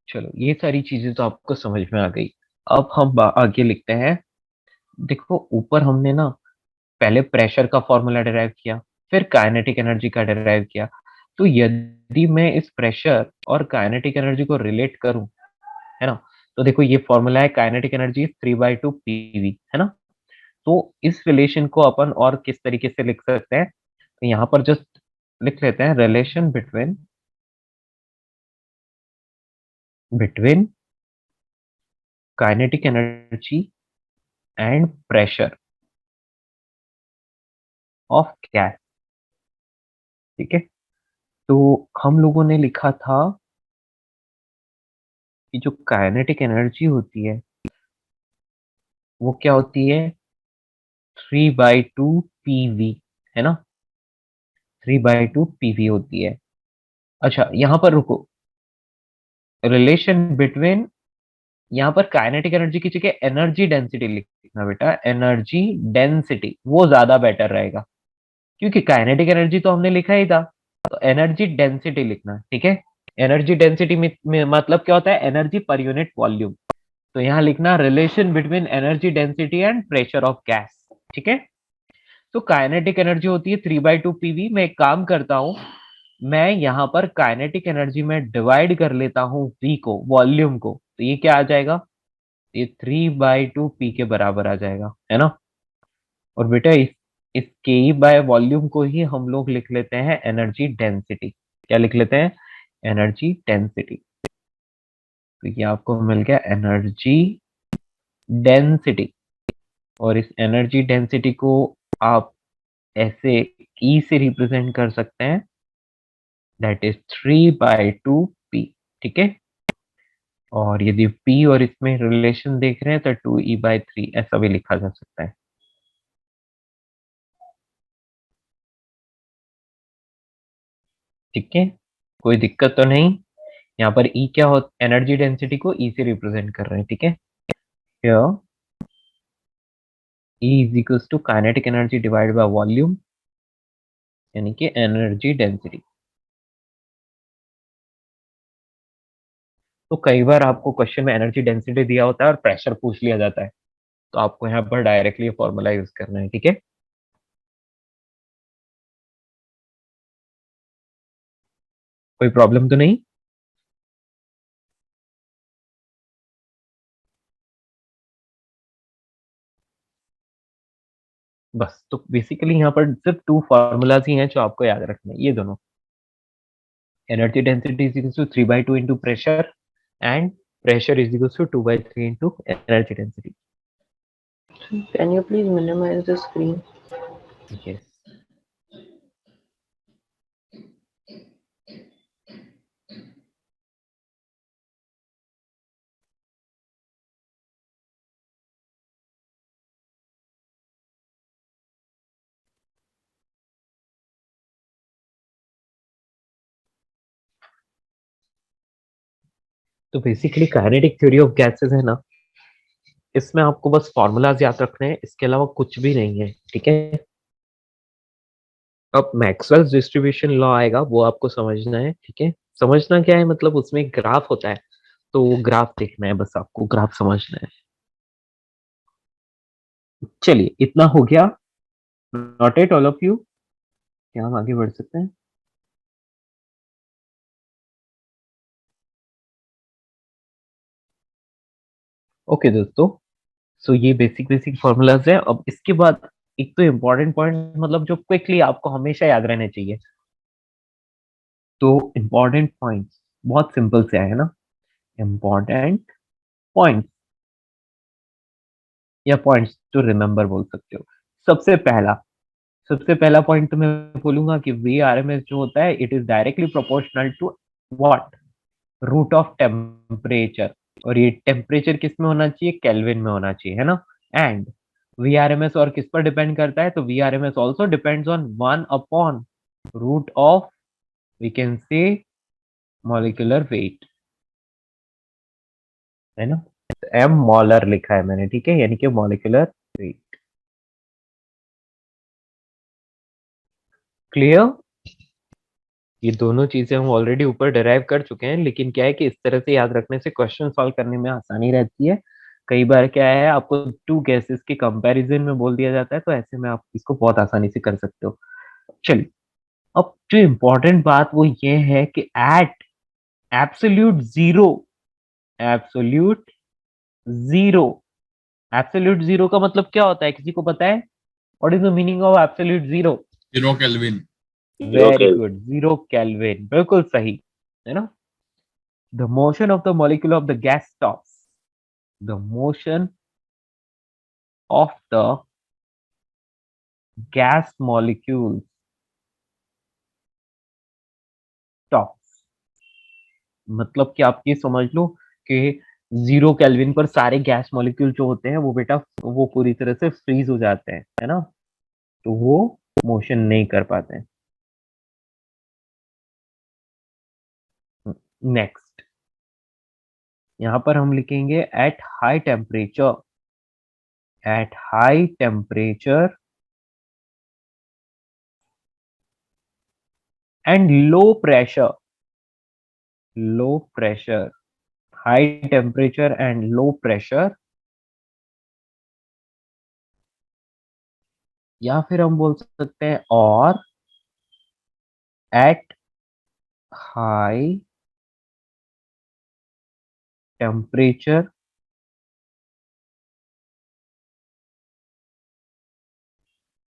चलो ये सारी चीजें तो आपको समझ में आ गई। अब हम आगे लिखते हैं। देखो ऊपर हमने ना पहले प्रेशर का फॉर्मूला डिराइव किया, फिर काइनेटिक एनर्जी का डिराइव किया। तो यदि मैं इस प्रेशर और काइनेटिक एनर्जी को रिलेट करूं, है ना, तो देखो ये फॉर्मूला है, काइनेटिक एनर्जी 3/2 PV, है ना। तो इस रिलेशन को अपन और किस तरीके से लिख सकते हैं, तो यहाँ पर जस्ट लिख लेते हैं, relation between between kinetic energy and pressure of gas, ठीक है। तो हम लोगों ने लिखा था कि जो काइनेटिक एनर्जी होती है वो क्या होती है, 3/2 PV, है ना, 3/2 PV होती है। अच्छा यहाँ पर रुको, रिलेशन बिटवीन, यहाँ पर काइनेटिक एनर्जी की जगह एनर्जी डेंसिटी लिखना बेटा, एनर्जी डेंसिटी वो ज्यादा बेटर रहेगा, क्योंकि काइनेटिक एनर्जी तो हमने लिखा ही था, तो एनर्जी डेंसिटी लिखना, ठीक है। एनर्जी डेंसिटी में मतलब क्या होता है, एनर्जी पर यूनिट वॉल्यूम। तो यहाँ लिखना relation between energy density and pressure of gas, ठीक है। तो काइनेटिक एनर्जी होती है 3/2 PV। मैं एक काम करता हूं, मैं यहाँ पर काइनेटिक एनर्जी में डिवाइड कर लेता हूँ V को, वॉल्यूम को, तो ये क्या आ जाएगा, ये 3/2 P के बराबर आ जाएगा, है ना। और बेटा इस के बाय वॉल्यूम को ही हम लोग लिख लेते हैं एनर्जी डेंसिटी। क्या लिख लेते हैं, एनर्जी डेंसिटी। तो ये आपको मिल गया एनर्जी डेंसिटी। और इस एनर्जी डेंसिटी को आप ऐसे ई से रिप्रेजेंट कर सकते हैं, दैट इज 3/2 P, ठीक है। और यदि P और इसमें रिलेशन देख रहे हैं तो 2E/3 ऐसा भी लिखा जा सकता है, ठीक है। कोई दिक्कत तो नहीं। यहाँ पर E क्या हो, एनर्जी डेंसिटी को E से रिप्रेजेंट कर रहे हैं, ठीक है। Here E is equals to kinetic energy divide by volume, यानी कि एनर्जी डेंसिटी। तो कई बार आपको क्वेश्चन में एनर्जी डेंसिटी दिया होता है और प्रेशर पूछ लिया जाता है, तो आपको यहाँ पर डायरेक्टली फॉर्मूला यूज करना है, ठीक है। कोई प्रॉब्लम तो नहीं। बस तो बेसिकली यहाँ पर सिर्फ 2 फॉर्मूलाज ही हैं जो आपको याद रखने हैं, ये दोनों, energy density is equal to 3/2 into pressure, and pressure is equal to 2/3 into energy density. Can you please minimize the screen? Yes, तो basically kinetic theory of gases है ना, इसमें आपको बस फॉर्मूलाज याद रखने हैं, इसके अलावा कुछ भी नहीं है, ठीक है। अब मैक्सवेल्स डिस्ट्रीब्यूशन लॉ आएगा, वो आपको समझना है, ठीक है। समझना क्या है, मतलब उसमें एक ग्राफ होता है, तो वो ग्राफ देखना है, बस आपको ग्राफ समझना है। चलिए इतना हो गया, not at all of you, क्या हम आगे बढ़ सकते हैं। ओके दोस्तों, सो ये बेसिक बेसिक फॉर्मूलाज है। अब इसके बाद एक तो इम्पोर्टेंट पॉइंट मतलब जो क्विकली आपको हमेशा याद रहने चाहिए। तो इम्पोर्टेंट पॉइंट्स बहुत सिंपल से है ना, इम्पोर्टेंट पॉइंट्स या पॉइंट्स टू रिमेंबर बोल सकते हो। सबसे पहला सबसे पहला पॉइंट तो मैं बोलूंगा कि वीआरएमएस जो होता है it is directly proportional to what, root of temperature. और ये टेम्परेचर किस में होना चाहिए, केल्विन में होना चाहिए, है ना। एंड वीआरएमएस और किस पर डिपेंड करता है, तो VRMS also depends on 1 root of we can say molecular weight, है ना। एम मॉलर लिखा है मैंने, ठीक है, यानी कि मॉलिक्यूलर वेट। क्लियर। ये दोनों चीजें हम ऑलरेडी ऊपर डिराइव कर चुके हैं, लेकिन क्या है कि इस तरह से याद रखने से क्वेश्चन सॉल्व करने में आसानी रहती है। कई बार क्या है आपको टू गैसेस के कंपैरिजन में बोल दिया जाता है, तो ऐसे में आप इसको बहुत आसानी से कर सकते हो। चलिए, अब जो इम्पोर्टेंट बात वो ये है कि at absolute zero, absolute zero, absolute zero का मतलब क्या होता है, किसी को पता है? What is the meaning of absolute zero? 0 Kelvin. Very good, 0 Kelvin, बिल्कुल सही, है ना। The motion of the molecule of the gas stops. The motion of the gas molecule stops. मतलब कि आप ये समझ लो कि 0 केल्विन पर सारे गैस मॉलिक्यूल जो होते हैं वो बेटा वो पूरी तरह से फ्रीज हो जाते हैं, है ना। तो वो मोशन नहीं कर पाते हैं। नेक्स्ट, यहां पर हम लिखेंगे at high temperature, at high temperature and low pressure, low pressure, high temperature and low pressure, या फिर हम बोल सकते हैं और at high temperature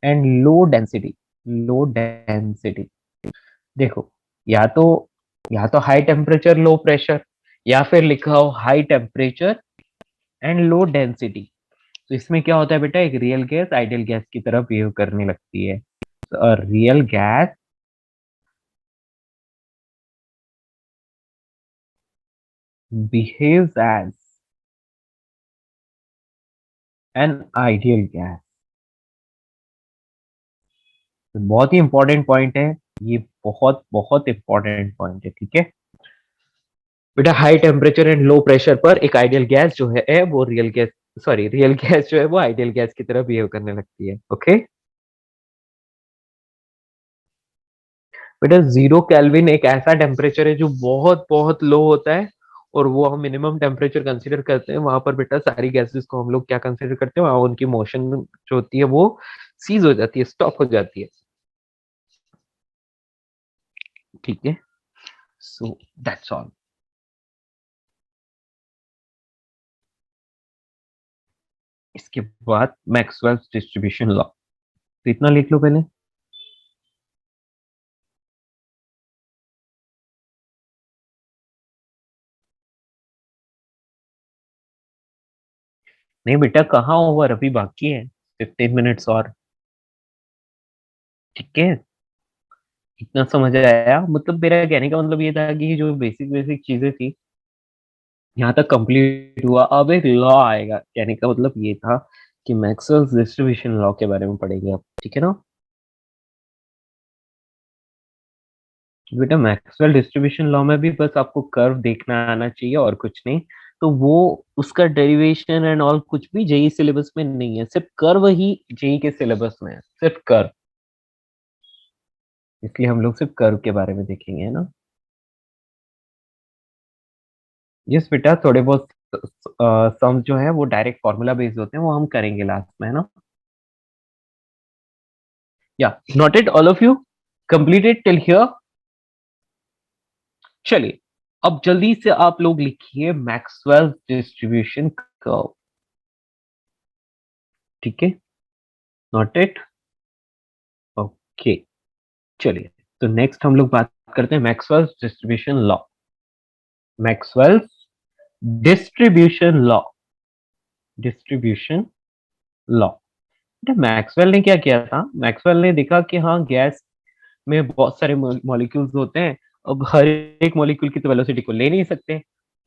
and low density, low density. देखो, या तो या तो हाई टेम्परेचर लो प्रेशर, या फिर लिखा हो high temperature and low density. तो इसमें क्या होता है बेटा, एक रियल गैस आइडियल गैस की तरह बिहेव करने लगती है। Real gas behaves as an ideal gas। बहुत ही इंपॉर्टेंट पॉइंट है ये, बहुत बहुत इंपॉर्टेंट पॉइंट है, ठीक है बेटा। High temperature and low pressure पर एक आइडियल गैस जो है वो real gas, sorry real gas जो है वो आइडियल गैस की तरह बिहेव करने लगती है। ओके बेटा, 0 केल्विन एक ऐसा टेम्परेचर है जो बहुत बहुत लो होता है, और वो हम मिनिमम टेम्परेचर कंसीडर करते हैं। वहां पर बेटा सारी गैसेस को हम लोग क्या कंसीडर करते हैं, वहां उनकी मोशन जो होती है वो सीज हो जाती है, स्टॉप हो जाती है, ठीक है। So that's all. इसके बाद मैक्सवेल्स डिस्ट्रीब्यूशन लॉ, तो इतना लिख लो पहले। नहीं बेटा, कहाँ ओवर, अभी बाकी है 15 मिनट्स और, ठीक है। इतना समझ आया, मतलब मेरा कहने का मतलब ये था कि जो बेसिक बेसिक चीजें थी यहाँ तक कंप्लीट हुआ। अब एक लॉ आएगा, कहने का मतलब ये था कि मैक्सवेल्स डिस्ट्रीब्यूशन लॉ के बारे में पढ़ेंगे अब, ठीक है ना। बेटा मैक्सवेल डिस्ट्रीब्यूशन लॉ में भी बस आपको कर्व देखना आना चाहिए और कुछ नहीं। तो वो उसका डेरिवेशन एंड ऑल कुछ भी जेई सिलेबस में नहीं है, सिर्फ कर्व ही जेई के सिलेबस में है, सिर्फ कर्व। इसलिए हम लोग सिर्फ कर्व के बारे में देखेंगे, है ना। यस बेटा, थोड़े बहुत सम जो है वो डायरेक्ट फॉर्मूला बेस्ड होते हैं, वो हम करेंगे लास्ट में, है ना। या noted all of you, completed till here. चलिए, अब जल्दी से आप लोग लिखिए मैक्सवेल डिस्ट्रीब्यूशन कर्व, ठीक है। Not it? ओके, चलिए, तो नेक्स्ट हम लोग बात करते हैं Maxwell's distribution law. Maxwell's distribution law, distribution law. Maxwell ने क्या किया था? मैक्सवेल ने देखा कि हाँ, गैस में बहुत सारे मॉलिक्यूल्स होते हैं, अब हर एक मॉलिक्यूल की तो वेलोसिटी को ले नहीं सकते,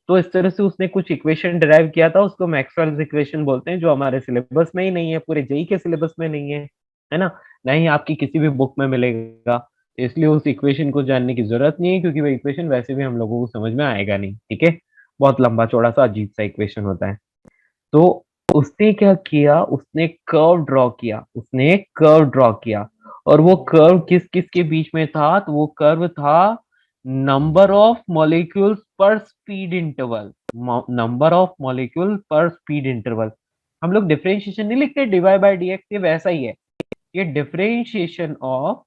तो इस तरह से उसने कुछ इक्वेशन डिराइव किया था, उसको मैक्सवेल्स इक्वेशन बोलते हैं, जो हमारे सिलेबस में ही नहीं है, पूरे जेई के सिलेबस में नहीं है ना, ना ही आपकी किसी भी बुक में मिलेगा, तो इसलिए उस इक्वेशन को जानने की जरूरत नहीं है, क्योंकि वो इक्वेशन वैसे भी हम लोगों को समझ में आएगा नहीं, ठीक है, बहुत लंबा चौड़ा सा अजीब सा इक्वेशन होता है। तो उसने क्या किया, उसने कर्व ड्रॉ किया, उसने कर्व ड्रॉ किया, और वो कर्व किस किस के बीच में था? तो वो कर्व था नंबर ऑफ मॉलिक्यूल्स पर speed interval, number of molecule पर स्पीड इंटरवल। हम लोग डिफरेंशिएशन नहीं लिखते डी बाय डी एक्स, ये वैसा ही है, ये differentiation of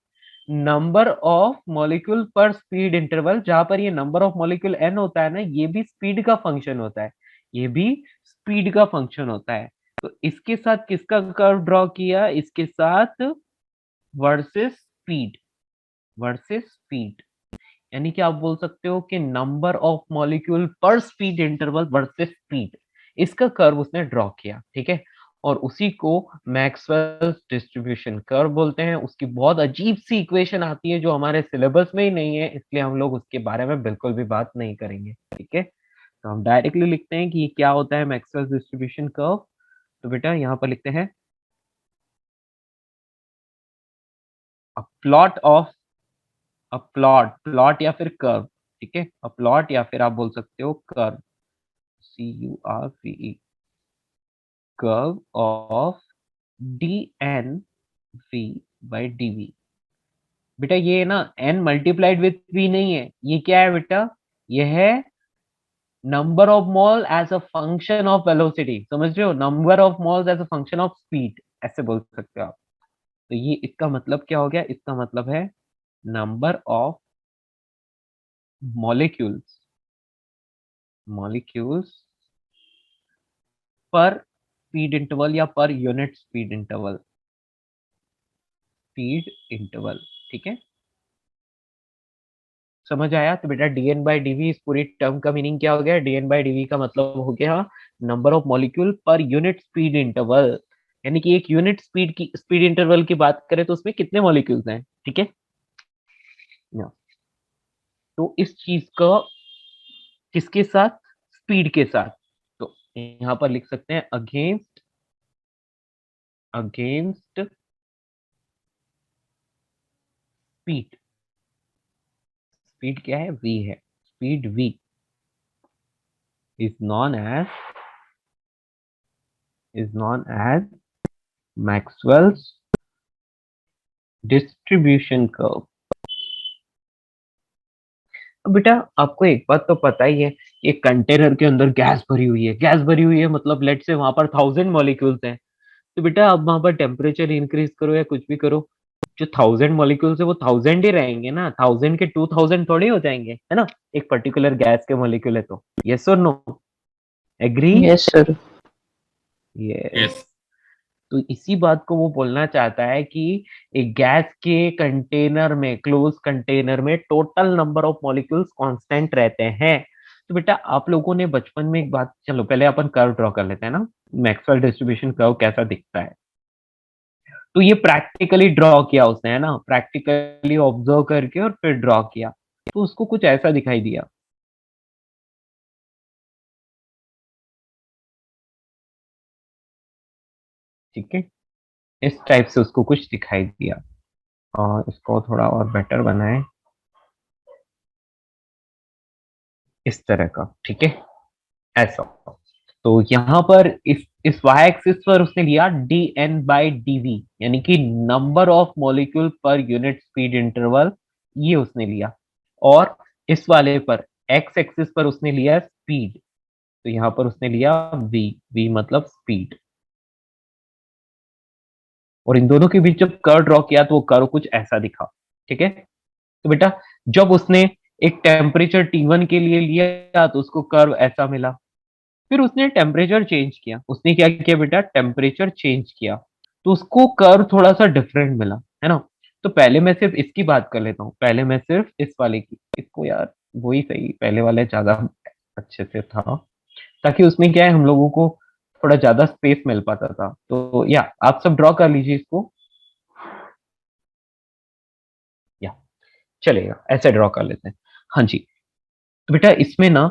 number of molecule पर स्पीड इंटरवल, जहां पर ये नंबर ऑफ मॉलिक्यूल एन होता है ना, ये भी स्पीड का फंक्शन होता है, ये भी स्पीड का फंक्शन होता है। तो इसके साथ किसका कर्व ड्रॉ किया? इसके साथ वर्सेस स्पीड, वर्सेस स्पीड, यानी कि आप बोल सकते हो कि नंबर ऑफ मॉलिक्यूल पर स्पीड इंटरवल वर्सेस स्पीड, इसका कर्व उसने ड्रॉ किया, ठीक है, और उसी को मैक्सवेल्स डिस्ट्रीब्यूशन कर्व बोलते हैं। उसकी बहुत अजीब सी इक्वेशन आती है जो हमारे सिलेबस में ही नहीं है, इसलिए हम लोग उसके बारे में बिल्कुल भी बात नहीं करेंगे, ठीक है। तो हम डायरेक्टली लिखते हैं कि ये क्या होता है मैक्सवेल्स डिस्ट्रीब्यूशन कर्व। तो बेटा यहाँ पर लिखते हैं प्लॉट ऑफ, प्लॉट, प्लॉट या फिर कर्व, ठीक है, प्लॉट या फिर आप बोल सकते हो curve, CURVE, curve of DNV by DV। बेटा ये ना n मल्टीप्लाइड विथ v नहीं है, ये क्या है बेटा? ये है number of mole as a function of velocity, समझ रहे हो, number of moles as a function of speed, ऐसे बोल सकते हो आप। तो ये इसका मतलब क्या हो गया? इसका मतलब है नंबर ऑफ मॉलिक्यूल्स, मॉलिक्यूल्स पर स्पीड इंटरवल या पर unit speed interval, speed interval, ठीक है, समझ आया? तो बेटा डीएन बाई डीवी, इस पूरी टर्म का मीनिंग क्या हो गया? डीएन बाई डीवी का मतलब हो गया नंबर ऑफ मॉलिक्यूल पर यूनिट स्पीड इंटरवल, यानी कि एक यूनिट स्पीड की, स्पीड इंटरवल की बात करें तो उसमें कितने मॉलिक्यूल्स हैं, ठीक है। तो इस चीज का किसके साथ? स्पीड के साथ। तो यहां पर लिख सकते हैं अगेंस्ट, अगेंस्ट स्पीड, स्पीड क्या है? v है, speed v is known as Maxwell's distribution curve। अब बेटा आपको एक बात तो पता ही है, एक कंटेनर के अंदर गैस भरी हुई है, गैस भरी हुई है मतलब लेट से वहां पर 1000 मॉलिक्यूल्स हैं, तो बेटा अब वहां पर टेम्परेचर इंक्रीज करो या कुछ भी करो, जो 1000 मॉलिक्यूल्स है वो 1000 ही रहेंगे ना, 1000 के 2000 थोड़े हो जाएंगे, है ना, एक पर्टिकुलर गैस के मॉलिक्यूल है तो। यस और no? Agree? Yes sir. Yes. तो इसी बात को वो बोलना चाहता है कि एक गैस के कंटेनर में, क्लोज कंटेनर में total number of molecules constant रहते हैं। तो बेटा आप लोगों ने बचपन में एक बात, चलो पहले अपन कर्व ड्रॉ कर लेते हैं ना, मैक्सवेल डिस्ट्रीब्यूशन कर्व कैसा दिखता है। तो ये प्रैक्टिकली ड्रॉ किया उसने, है ना, प्रैक्टिकली ऑब्जर्व करके और फिर ड्रॉ किया, तो उसको कुछ ऐसा दिखाई दिया, ठीक है, इस टाइप से उसको कुछ दिखाई दिया, और इसको थोड़ा और बेटर बनाए, इस तरह का, ठीक है, ऐसा। तो यहाँ पर इस वाई एक्सिस पर उसने लिया dn बाई dv, यानी कि नंबर ऑफ मॉलिक्यूल पर यूनिट स्पीड इंटरवल, ये उसने लिया, और इस वाले पर एक्स एक्सिस पर उसने लिया स्पीड, तो यहाँ पर उसने लिया v मतलब स्पीड, और इन दोनों के बीच जब कर्व ड्रॉ किया तो वो कर्व कुछ ऐसा दिखा, ठीक है। तो बेटा जब उसने एक टेम्परेचर T1 के लिए लिया तो उसको कर्व ऐसा मिला, फिर उसने टेम्परेचर चेंज किया, उसने क्या किया बेटा? टेम्परेचर चेंज किया, तो उसको कर्व थोड़ा सा डिफरेंट मिला, है ना। तो पहले मैं सिर्फ इसकी बात कर लेता हूँ, पहले मैं सिर्फ इस वाले की, इसको यार वही सही, पहले वाले ज्यादा अच्छे से था, ताकि उसमें क्या है हम लोगों को थोड़ा ज्यादा स्पेस मिल पाता था। तो या आप सब ड्रॉ कर लीजिए इसको, या चलेगा ऐसे ड्रॉ कर लेते हैं। हाँ जी, तो बेटा इसमें ना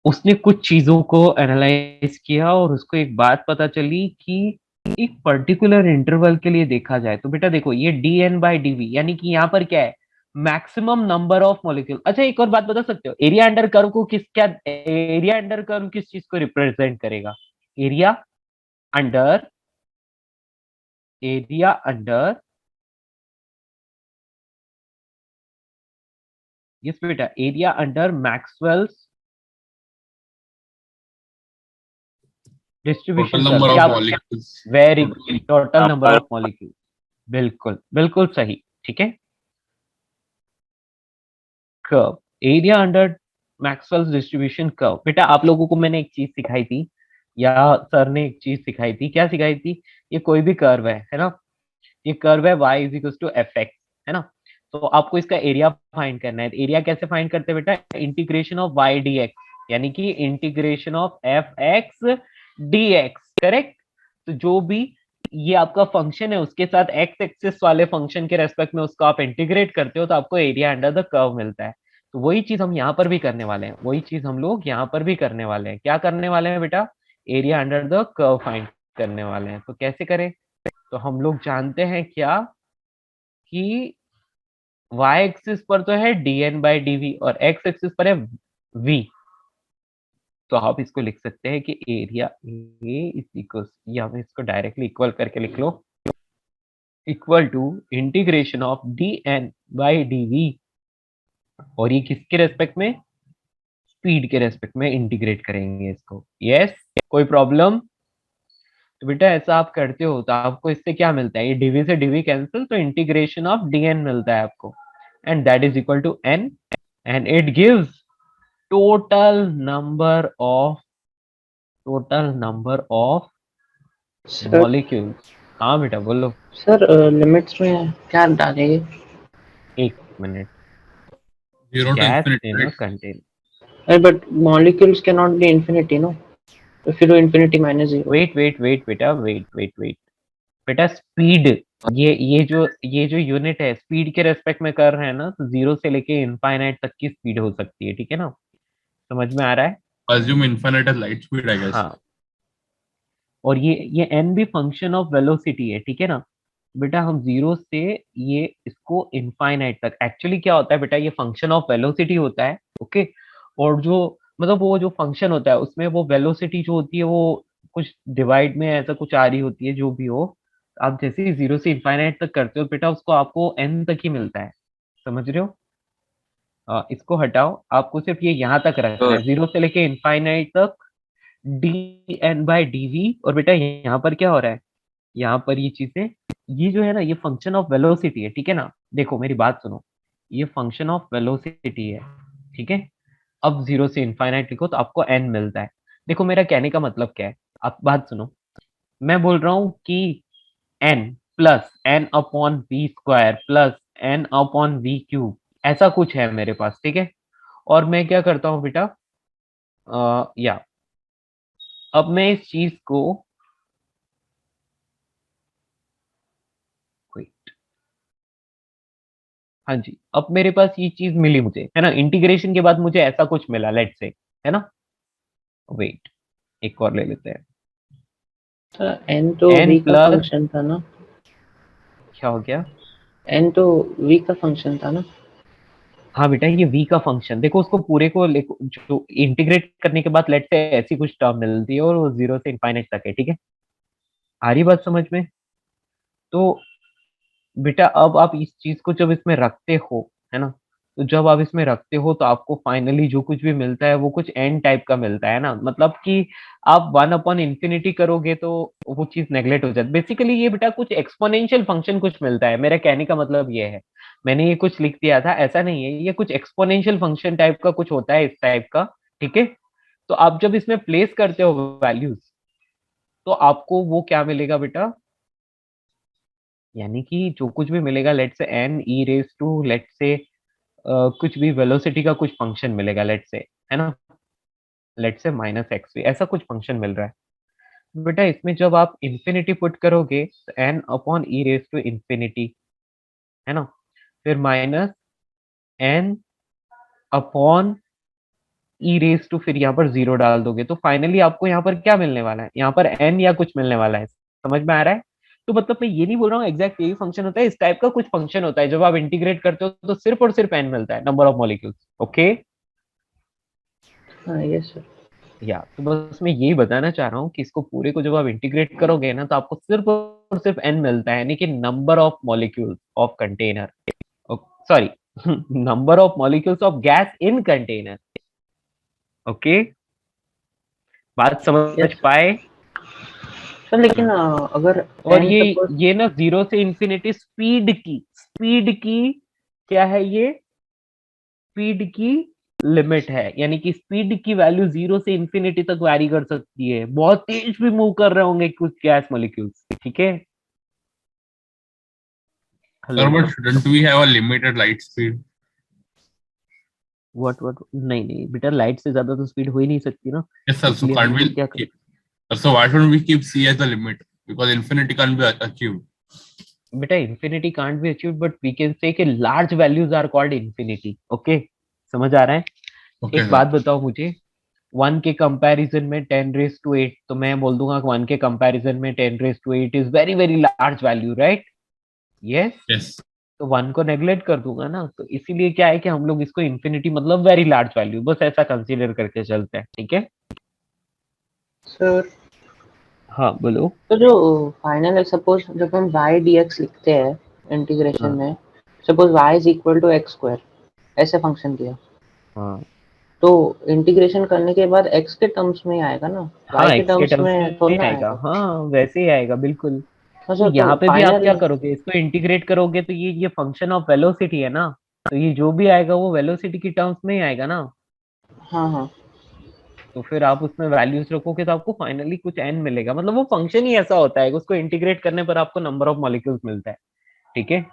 उसने कुछ चीजों को एनालाइज किया और उसको एक बात पता चली कि एक पर्टिकुलर इंटरवल के लिए देखा जाए तो बेटा देखो ये dn/dv, यानी कि यहाँ पर क्या है, मैक्सिमम नंबर ऑफ मॉलिक्यूल। अच्छा एक और बात बता सकते हो, एरिया अंडर कर्व को किस, क्या एरिया अंडर कर्व किस चीज को रिप्रेजेंट करेगा? Area under, area under, yes बेटा, area under Maxwell's distribution total curve number of क्या? Molecules. Very good, total number of molecule, बिल्कुल बिल्कुल सही, ठीक है। Curve, area under Maxwell's distribution curve. बेटा आप लोगों को मैंने एक चीज सिखाई थी, या सर ने एक चीज सिखाई थी, क्या सिखाई थी? ये कोई भी कर्व है ना, ये कर्व है y is equal to F X, है ना। तो आपको इसका एरिया फाइंड करना है। एरिया कैसे फाइंड करते हैं बेटा? इंटीग्रेशन ऑफ y dx, यानी कि integration of F x dx, correct. तो जो भी ये आपका फंक्शन है उसके साथ एक्स एक्सिस वाले फंक्शन के रेस्पेक्ट में उसको आप इंटीग्रेट करते हो तो आपको एरिया अंडर द कर्व मिलता है। तो वही चीज हम यहाँ पर भी करने वाले हैं, वही चीज हम लोग यहाँ पर भी करने वाले हैं। क्या करने वाले हैं बेटा? Area under the curve find करने वाले हैं। तो कैसे करें? तो हम लोग जानते हैं क्या कि y एक्सिस पर तो है dn/dv और x एक्सिस पर है v। तो आप इसको लिख सकते हैं कि एरिया ए इज इक्वल, या हम इसको डायरेक्टली इक्वल करके लिख लो, equal to integration of dn/dv, और ये किसके रेस्पेक्ट में? स्पीड के रेस्पेक्ट में इंटीग्रेट करेंगे इसको। यस, कोई प्रॉब्लम? तो बेटा ऐसा आप करते हो तो आपको इससे क्या मिलता है? ये dv से dv कैंसिल, तो इंटीग्रेशन ऑफ dn मिलता है आपको, and that is equal to n, and it gives total number of total number of sir molecules। हाँ बेटा बोलो। सर लिमिट्स में क्या डालेंगे? एक minute, 0 to gas infinity, in right? Container, but molecules can not be infinity no, तो फिर वो इंफिनिटी माइनस जीरो। वेट बेटा, वेट बेटा, स्पीड, ये जो यूनिट है स्पीड के रेस्पेक्ट में कर रहे हैं ना, तो जीरो से लेके इनफाइनाइट तक की स्पीड हो सकती है, ठीक है ना। समझ में आ रहा है? Assume infinite as light speed, I guess. हाँ, और ये n भी फंक्शन ऑफ वेलोसिटी है, ठीक है ना। बेटा हम जीरो से ये इसको इनफाइनाइट तक, एक्चुअली क्या होता है बेटा, ये फंक्शन ऑफ वेलोसिटी होता है, ओके। और जो मतलब वो जो फंक्शन होता है उसमें वो वेलोसिटी जो होती है वो कुछ डिवाइड में ऐसा कुछ आ रही होती है, जो भी हो। आप जैसे ही जीरो से इनफाइनाइट तक करते हो बेटा उसको आपको n तक ही मिलता है, समझ रहे हो। इसको हटाओ, आपको सिर्फ ये यहाँ तक रखना है, जीरो से लेके इनफाइनाइट तक dn/dv। और बेटा यहाँ पर क्या हो रहा है, यहाँ पर ये चीजें, ये जो है ना ये फंक्शन ऑफ वेलोसिटी है, ठीक है ना। देखो मेरी बात सुनो, ये फंक्शन ऑफ वेलोसिटी है, ठीक है। अब जीरो से इनफाइनाइट लिखो तो आपको n मिलता है। देखो मेरा कहने का मतलब क्या है, आप बात सुनो। मैं बोल रहा हूँ कि n plus n upon V square plus n upon V cube, ऐसा कुछ है मेरे पास, ठीक है। और मैं क्या करता हूँ बेटा, या अब मैं इस चीज को, wait, हाँ जी, अब मेरे पास ये चीज मिली मुझे, है ना, इंटीग्रेशन के बाद मुझे ऐसा कुछ मिला, लेट से, है ना। वेट, एक और ले लेते हैं। सर n तो n v का प्लस, फंक्शन था ना, क्या हो गया? n तो v का फंक्शन था ना। हाँ बेटा ये v का फंक्शन, देखो उसको पूरे को जो इंटीग्रेट करने के बाद लेट से ऐसी कुछ टर्म मिलती है और वो जीरो से इनफाइनाइट तक है, ठीक है। आ रही बात समझ में? तो बेटा अब आप इस चीज को जब इसमें रखते हो, है ना, तो जब आप इसमें रखते हो तो आपको फाइनली जो कुछ भी मिलता है वो कुछ एन टाइप का मिलता है ना, मतलब कि आप वन अपॉन इंफिनिटी करोगे तो वो चीज नेग्लेक्ट हो जाती है। बेसिकली ये बेटा कुछ एक्सपोनेंशियल फंक्शन कुछ मिलता है, मेरा कहने का मतलब ये है। मैंने ये कुछ लिख दिया था, ऐसा नहीं है, ये कुछ एक्सपोनेंशियल फंक्शन टाइप का कुछ होता है इस टाइप का, ठीक है। तो आप जब इसमें प्लेस करते हो वैल्यूज तो आपको वो क्या मिलेगा बेटा, यानी कि जो कुछ भी मिलेगा, late say n e raise to let say कुछ भी वेलोसिटी का कुछ फंक्शन मिलेगा, लेट से, है ना, लेट से माइनस एक्स वी, ऐसा कुछ फंक्शन मिल रहा है बेटा। इसमें जब आप इंफिनिटी पुट करोगे तो n upon E raise to infinity, है ना, फिर minus n upon E raise to, फिर यहाँ पर जीरो डाल दोगे तो फाइनली आपको यहाँ पर क्या मिलने वाला है, यहाँ पर n या कुछ मिलने वाला है। समझ में आ रहा है? तो मतलब मैं ये नहीं बोल रहा हूँ एग्जैक्ट यही फंक्शन होता है, इस टाइप का कुछ फंक्शन होता है। जब आप इंटीग्रेट करते हो तो सिर्फ और सिर्फ n मिलता है, नंबर ऑफ मॉलिक्यूल्स। ओके, हाँ यस सर। या तो बस मैं यही बताना चाह रहा हूँ कि इसको पूरे को जब आप इंटीग्रेट करोगे ना तो आपको सिर्फ और सिर्फ n मिलता है, यानी कि number of molecules of container, sorry number of molecules of gas in container. Okay, बात समझ यस पाए? सर, लेकिन अगर और n सपोज ये ना जीरो से इंफिनिटी स्पीड की क्या है, ये स्पीड की लिमिट है, यानी कि स्पीड की वैल्यू जीरो से इंफिनिटी तक वैरी कर सकती है, बहुत तेज भी मूव कर रहे होंगे कुछ गैस मॉलिक्यूल्स। ठीक है, Sir, hello, but shouldn't we have a limited light speed? What नहीं नहीं बेटा, लाइट से ज्यादा तो स्पीड हो ही नहीं सकती ना, Yes, sir. So इसलिए हम can't लोग we क्या keep, करते so why shouldn't we keep c as the limit? Because infinity can't be achieved. हैं बेटा, infinity can't be achieved but we can say कि large values are called infinity. Okay, समझ आ रहा है? Okay, एक sir. बात बताओ मुझे, 1 के कंपैरिजन में 10 raised to 8, तो मैं बोल दूंगा 1 के कंपैरिजन में 10 raised to 8 is very very large value, right? Yes, Yes. तो 1 को नेग्लेक्ट कर दूंगा ना, तो इसीलिए क्या है कि हम लोग इसको इंफिनिटी मतलब वेरी लार्ज वैल्यू बस ऐसा कंसीडर करके चलते हैं। ठीक है, सर, हाँ बोलो। तो जो फाइनल है, सपोज जब हम y dx लिखते हैं इंटीग्रेशन हाँ में, suppose y is equal to X square, ऐसे फंक्शन दिया, हाँ तो इंटीग्रेशन करने के बाद x के टर्म्स में ही आएगा ना, हाँ, y के एक्स के टर्म्स टर्म्स में में थोड़ा ना आएगा, आएगा। हाँ वैसे ही आएगा बिल्कुल। तो अच्छा, तो यहाँ पे भी आप क्या फाइनल, करोगे, इसको इंटीग्रेट करोगे तो ये फंक्शन ऑफ वेलोसिटी है ना, तो ये जो भी आएगा वो वेलोसिटी की टर्म्स में ही आएगा ना। हाँ हाँ तो फिर आप उसमें वैल्यूज रखोगे तो आपको फाइनली कुछ एन मिलेगा, मतलब वो फंक्शन ही ऐसा होता है, उसको इंटीग्रेट करने पर आपको नंबर ऑफ मॉलिक्यूल्स मिलता है। ठीक है,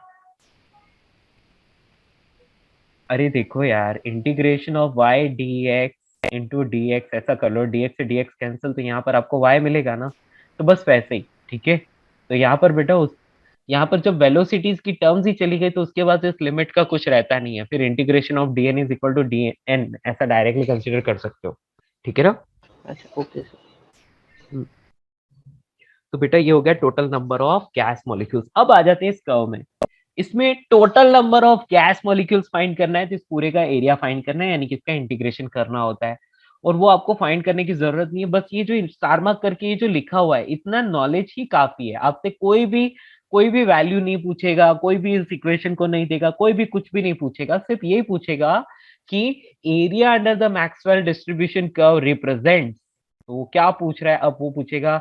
अरे देखो यार, integration of Y D X into D X ऐसा कर लो, डी एक्स से डी एक्स कैंसिल, तो यहाँ पर आपको वाई मिलेगा ना, तो बस वैसे ही। ठीक है, तो यहाँ पर बेटा उस यहाँ पर जब वेलोसिटीज की टर्म्स ही चली गई तो उसके बाद इस लिमिट का कुछ रहता नहीं है, फिर integration of D N is equal to D N ऐसा डायरेक्टली कंसिडर कर सकते हो। ठीक है ना? अच्छा ओके सर। हम्म, तो बेटा ये हो गया total number of gas molecules. अब आ जाते हैं इस कर्व में, इसमें total number of gas molecules find करना है, तो इस पूरे का एरिया फाइंड करना है, यानी कि इसका इंटीग्रेशन करना होता है। और वो आपको फाइंड करने की जरूरत नहीं है, बस ये जो स्टार मार्क करके ये जो लिखा हुआ है इतना नॉलेज ही काफी है। आपसे कोई भी वैल्यू नहीं पूछेगा, कोई भी इस इक्वेशन को नहीं देगा, कोई भी कुछ भी नहीं पूछेगा, सिर्फ यही पूछेगा कि area under the Maxwell distribution curve represents, तो वो क्या पूछ रहा है, अब वो पूछेगा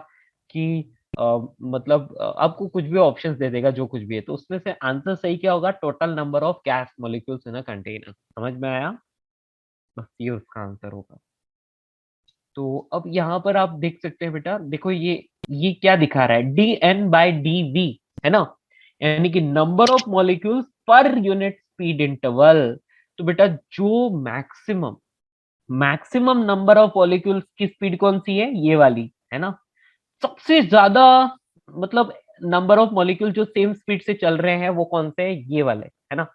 कि मतलब आपको कुछ भी ऑप्शंस दे देगा जो कुछ भी है, तो उसमें से आंसर सही क्या होगा, total number of gas molecules in a container. समझ में आया? बस ये उसका आंसर होगा। तो अब यहाँ पर आप देख सकते हैं बेटा, देखो ये क्या दिखा रहा है, D N by D V, है ना, यानी कि number of molecules per unit speed interval. तो बेटा जो मैक्सिमम नंबर ऑफ मॉलिक्यूल्स की स्पीड कौन सी है, ये वाली, है ना, सबसे ज्यादा मतलब नंबर ऑफ मॉलिक्यूल जो सेम स्पीड से चल रहे हैं वो कौन से हैं, ये वाले, है ना।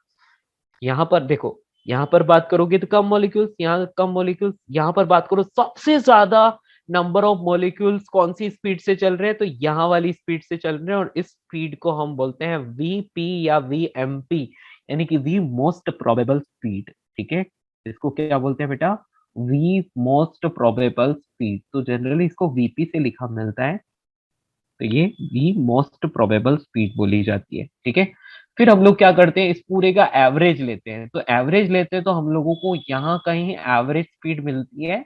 यहाँ पर देखो, यहाँ पर बात करोगे तो कम मॉलिक्यूल्स, यहाँ कम मॉलिक्यूल्स, यहाँ पर बात करो सबसे ज्यादा नंबर ऑफ मॉलिक्यूल्स कौन सी स्पीड से चल रहे हैं, तो यहाँ वाली स्पीड से चल रहे हैं, और इस स्पीड को हम बोलते हैं वीपी या वीएमपी, यानी कि वी मोस्ट प्रोबेबल स्पीड। ठीक है, इसको क्या बोलते हैं बेटा, वी मोस्ट प्रोबेबल स्पीड, तो जनरली इसको वीपी से लिखा मिलता है, तो ये वी मोस्ट प्रोबेबल स्पीड बोली जाती है। ठीक है, फिर हम लोग क्या करते हैं, इस पूरे का एवरेज लेते हैं, तो एवरेज लेते हैं तो हम लोगों को यहाँ कहीं एवरेज स्पीड मिलती है,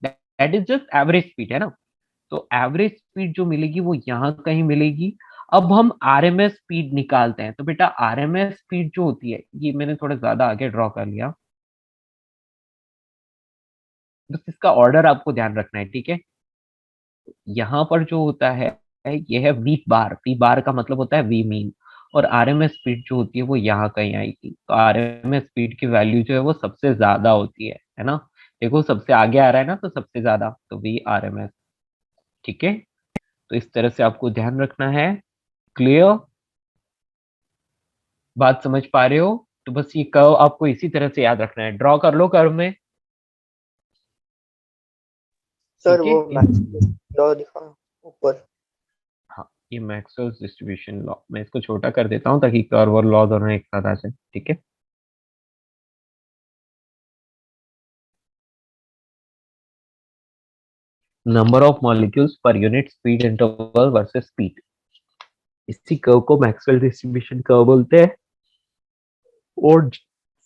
that is just average speed, है ना। तो एवरेज स्पीड जो मिलेगी वो यहाँ कहीं मिलेगी। अब हम आरएमएस स्पीड निकालते हैं, तो बेटा आरएमएस स्पीड जो होती है, ये मैंने थोड़ा ज्यादा आगे ड्रॉ कर लिया, बस इसका ऑर्डर आपको ध्यान रखना है। ठीक है, यहाँ पर जो होता है ये है वी बार का मतलब होता है वी मीन, और आरएमएस स्पीड जो होती है वो यहाँ कहीं आएगी। तो आरएमएस स्पीड की वैल्यू जो है वो सबसे ज्यादा होती है ना। देखो सबसे आगे आ रहा है ना, तो सबसे ज्यादा तो वी आरएमएस। ठीक है, तो इस तरह से आपको ध्यान रखना है। क्लियर? बात समझ पा रहे हो? तो बस ये कर्व आपको इसी तरह से याद रखना है। ड्रॉ कर लो कर्व में। सर ठीक है, वो मैक्सवेल लॉ दिखा ऊपर। हाँ ये मैक्सवेल्स डिस्ट्रीब्यूशन लॉ, मैं इसको छोटा कर देता हूँ ताकि कर्व और लॉ दोनों एक साथ आ जाए। ठीक है, number of molecules per unit speed interval versus speed, इसी कर्व को मैक्सवेल डिस्ट्रीब्यूशन कर्व बोलते हैं। और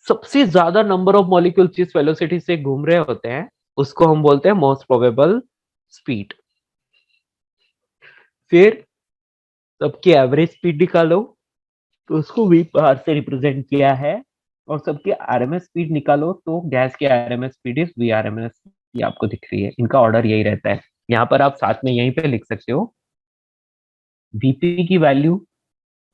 सबसे ज्यादा नंबर ऑफ मॉलिक्यूल्स जिस वेलोसिटी से घूम रहे होते हैं उसको हम बोलते हैं मोस्ट प्रोबेबल स्पीड। फिर सबकी एवरेज स्पीड निकालो, तो उसको वी बार से रिप्रेजेंट किया है। और सबकी आरएमएस स्पीड निकालो, तो गैस की RMS speed is V RMS. ये आपको दिख रही है, इनका ऑर्डर यही रहता है। यहाँ पर आप साथ में यहीं पे लिख सकते हो, वीपी की वैल्यू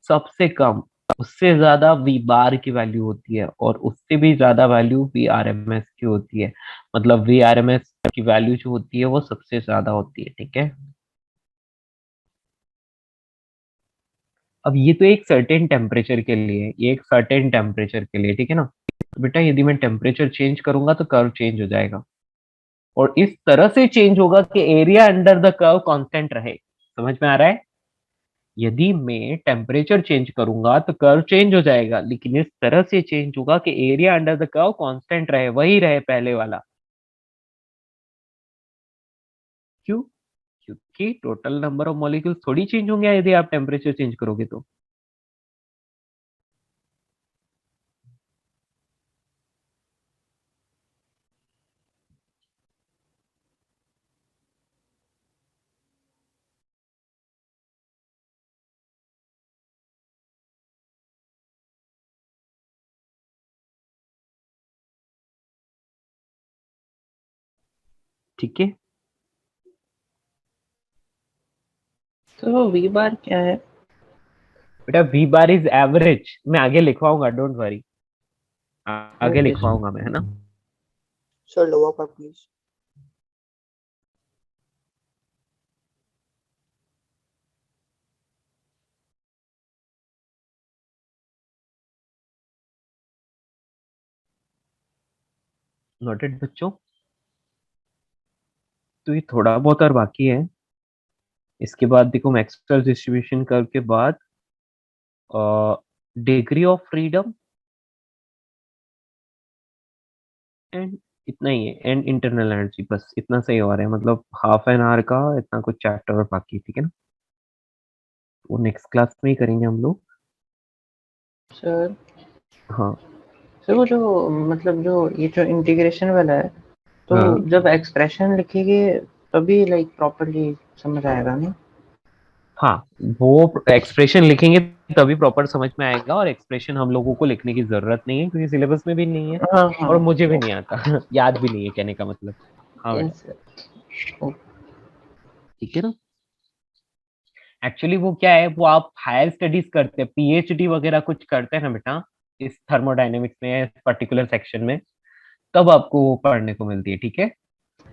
सबसे कम, उससे ज्यादा वी बार की वैल्यू होती है, और उससे भी ज्यादा वैल्यू वी आरएमएस की होती है। मतलब वी आरएमएस की वैल्यू जो होती है वो सबसे ज्यादा होती है। ठीक है, अब ये तो एक सर्टेन टेम्परेचर के लिए, ये एक सर्टेन टेम्परेचर के लिए, ठीक है ना। तो बेटा यदि मैं टेम्परेचर चेंज करूंगा तो कर्व चेंज हो जाएगा, और इस तरह से चेंज होगा कि area under the curve constant रहे। समझ में आ रहा है? यदि मैं टेम्परेचर चेंज करूंगा तो कर्व चेंज हो जाएगा, लेकिन इस तरह से चेंज होगा कि area under the curve constant रहे, वही रहे पहले वाला। क्यों? क्योंकि टोटल नंबर ऑफ मॉलिक्यूल्स थोड़ी चेंज होंगे यदि आप टेम्परेचर चेंज करोगे तो। ठीक है, तो वी बार क्या है? बेटा वी बार इज एवरेज। मैं आगे लिखवाऊंगा, डोंट वरी, आगे ओके सर। लिखवाऊंगा मैं, है ना। Sir lower part please. Noted बच्चों? तो ये थोड़ा बहुत और बाकी है। इसके बाद देखो मैक्सवेल डिस्ट्रीब्यूशन कर्व के बाद डिग्री ऑफ फ्रीडम, एंड इतना ही है, एंड इंटरनल एनर्जी। बस इतना सही हो रहा है, मतलब हाफ एन आवर का इतना कुछ चैप्टर और बाकी, ठीक है ना। वो नेक्स्ट क्लास में ही करेंगे हम लोग। सर हाँ सर वो जो मतलब जो ये जो इंटीग्रेशन वाला है, तो हाँ जब एक्सप्रेशन लिखेंगे तभी लाइक प्रॉपरली समझ आएगा ना? हाँ, वो एक्सप्रेशन लिखेंगे तभी प्रॉपर समझ में आएगा, और एक्सप्रेशन हम लोगों को लिखने की जरूरत नहीं है क्योंकि सिलेबस में भी नहीं है, हाँ हाँ। और मुझे भी नहीं आता याद भी नहीं है, कहने का मतलब। हाँ बेटा, यस सर। ठीक है ना। एक्चुअली वो क्या है, वो आप हायर स्टडीज करते हैं, पीएचडी वगैरह कुछ करते हैं ना बेटा, इस थर्मोडायनेमिक्स में पर्टिकुलर सेक्शन में, तब आपको वो पढ़ने को मिलती है। ठीक है,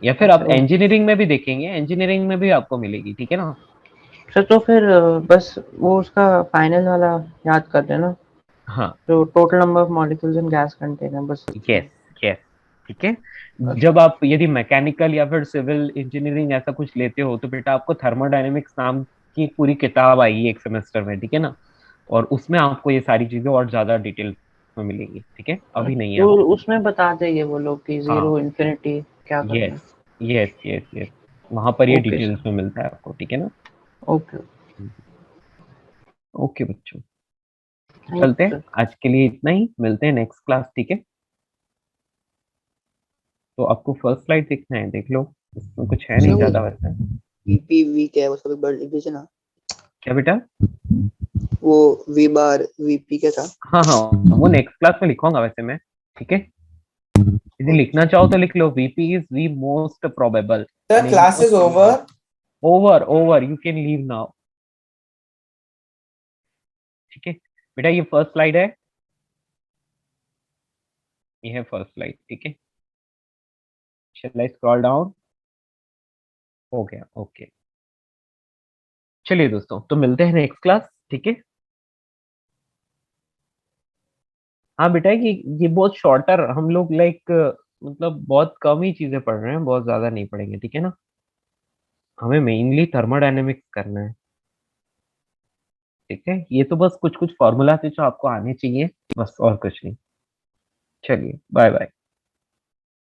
या फिर अच्छा आप इंजीनियरिंग में भी देखेंगे, इंजीनियरिंग में भी आपको मिलेगी। ठीक है ना। सर, तो फिर बस वो उसका फाइनल वाला याद कर देना, हाँ, जो total number of molecules in gas container, बस यस यस, ठीक है। अच्छा। जब आप यदि मैकेनिकल या फिर सिविल इंजीनियरिंग ऐसा कुछ लेते हो तो बेटा आपको थर्मोडायनेमिक्स नाम की एक पूरी किताब आएगी एक सेमेस्टर में, ठीक है ना। और उसमें आपको ये सारी चीजें और ज्यादा डिटेल में मिलेंगी। ठीक है, अभी नहीं है तो आपको। उसमें बता देंगे वो लोग कि हाँ, जीरो इन्फिनिटी क्या करना यस है। यस यस यस, वहां पर ये ओके डिटेल्स सर। में मिलता है आपको। ठीक है ना। ओके। ओके बच्चों, थैंक चलते यू हैं, सर। आज के लिए इतना ही, मिलते हैं नेक्स्ट क्लास। ठीक है, तो आपको फर्स्ट स्लाइड देखना है, देख लो, इसमें कुछ है सर नहीं वो ज्यादा वैसे। वीपी वी क्या है वो सब एक बार लिख दीजिए ना। क्या बेटा? वो वी बार वीपी क्या था? हाँ हाँ, वो नेक्स्ट क्लास में लिखूंगा वैसे मैं। ठीक है, यदि लिखना चाहो तो लिख लो, VP is v most probable. The class is over. Over over, you can leave now. ठीक है, बेटा ये फर्स्ट स्लाइड है, ये है फर्स्ट स्लाइड, ठीक है। शैल आई स्क्रॉल डाउन? हो गया, ओके। चलिए दोस्तों, तो मिलते हैं नेक्स्ट क्लास, ठीक है। हाँ बेटा, ये बहुत शॉर्टर, हम लोग लाइक मतलब बहुत कम ही चीजें पढ़ रहे हैं, बहुत ज्यादा नहीं पढ़ेंगे, ठीक है ना। हमें मेनली थर्मोडायनेमिक्स करना है, ठीक है। ये तो बस कुछ कुछ फॉर्मूला थे जो आपको आने चाहिए, बस और कुछ नहीं। चलिए, बाय बाय।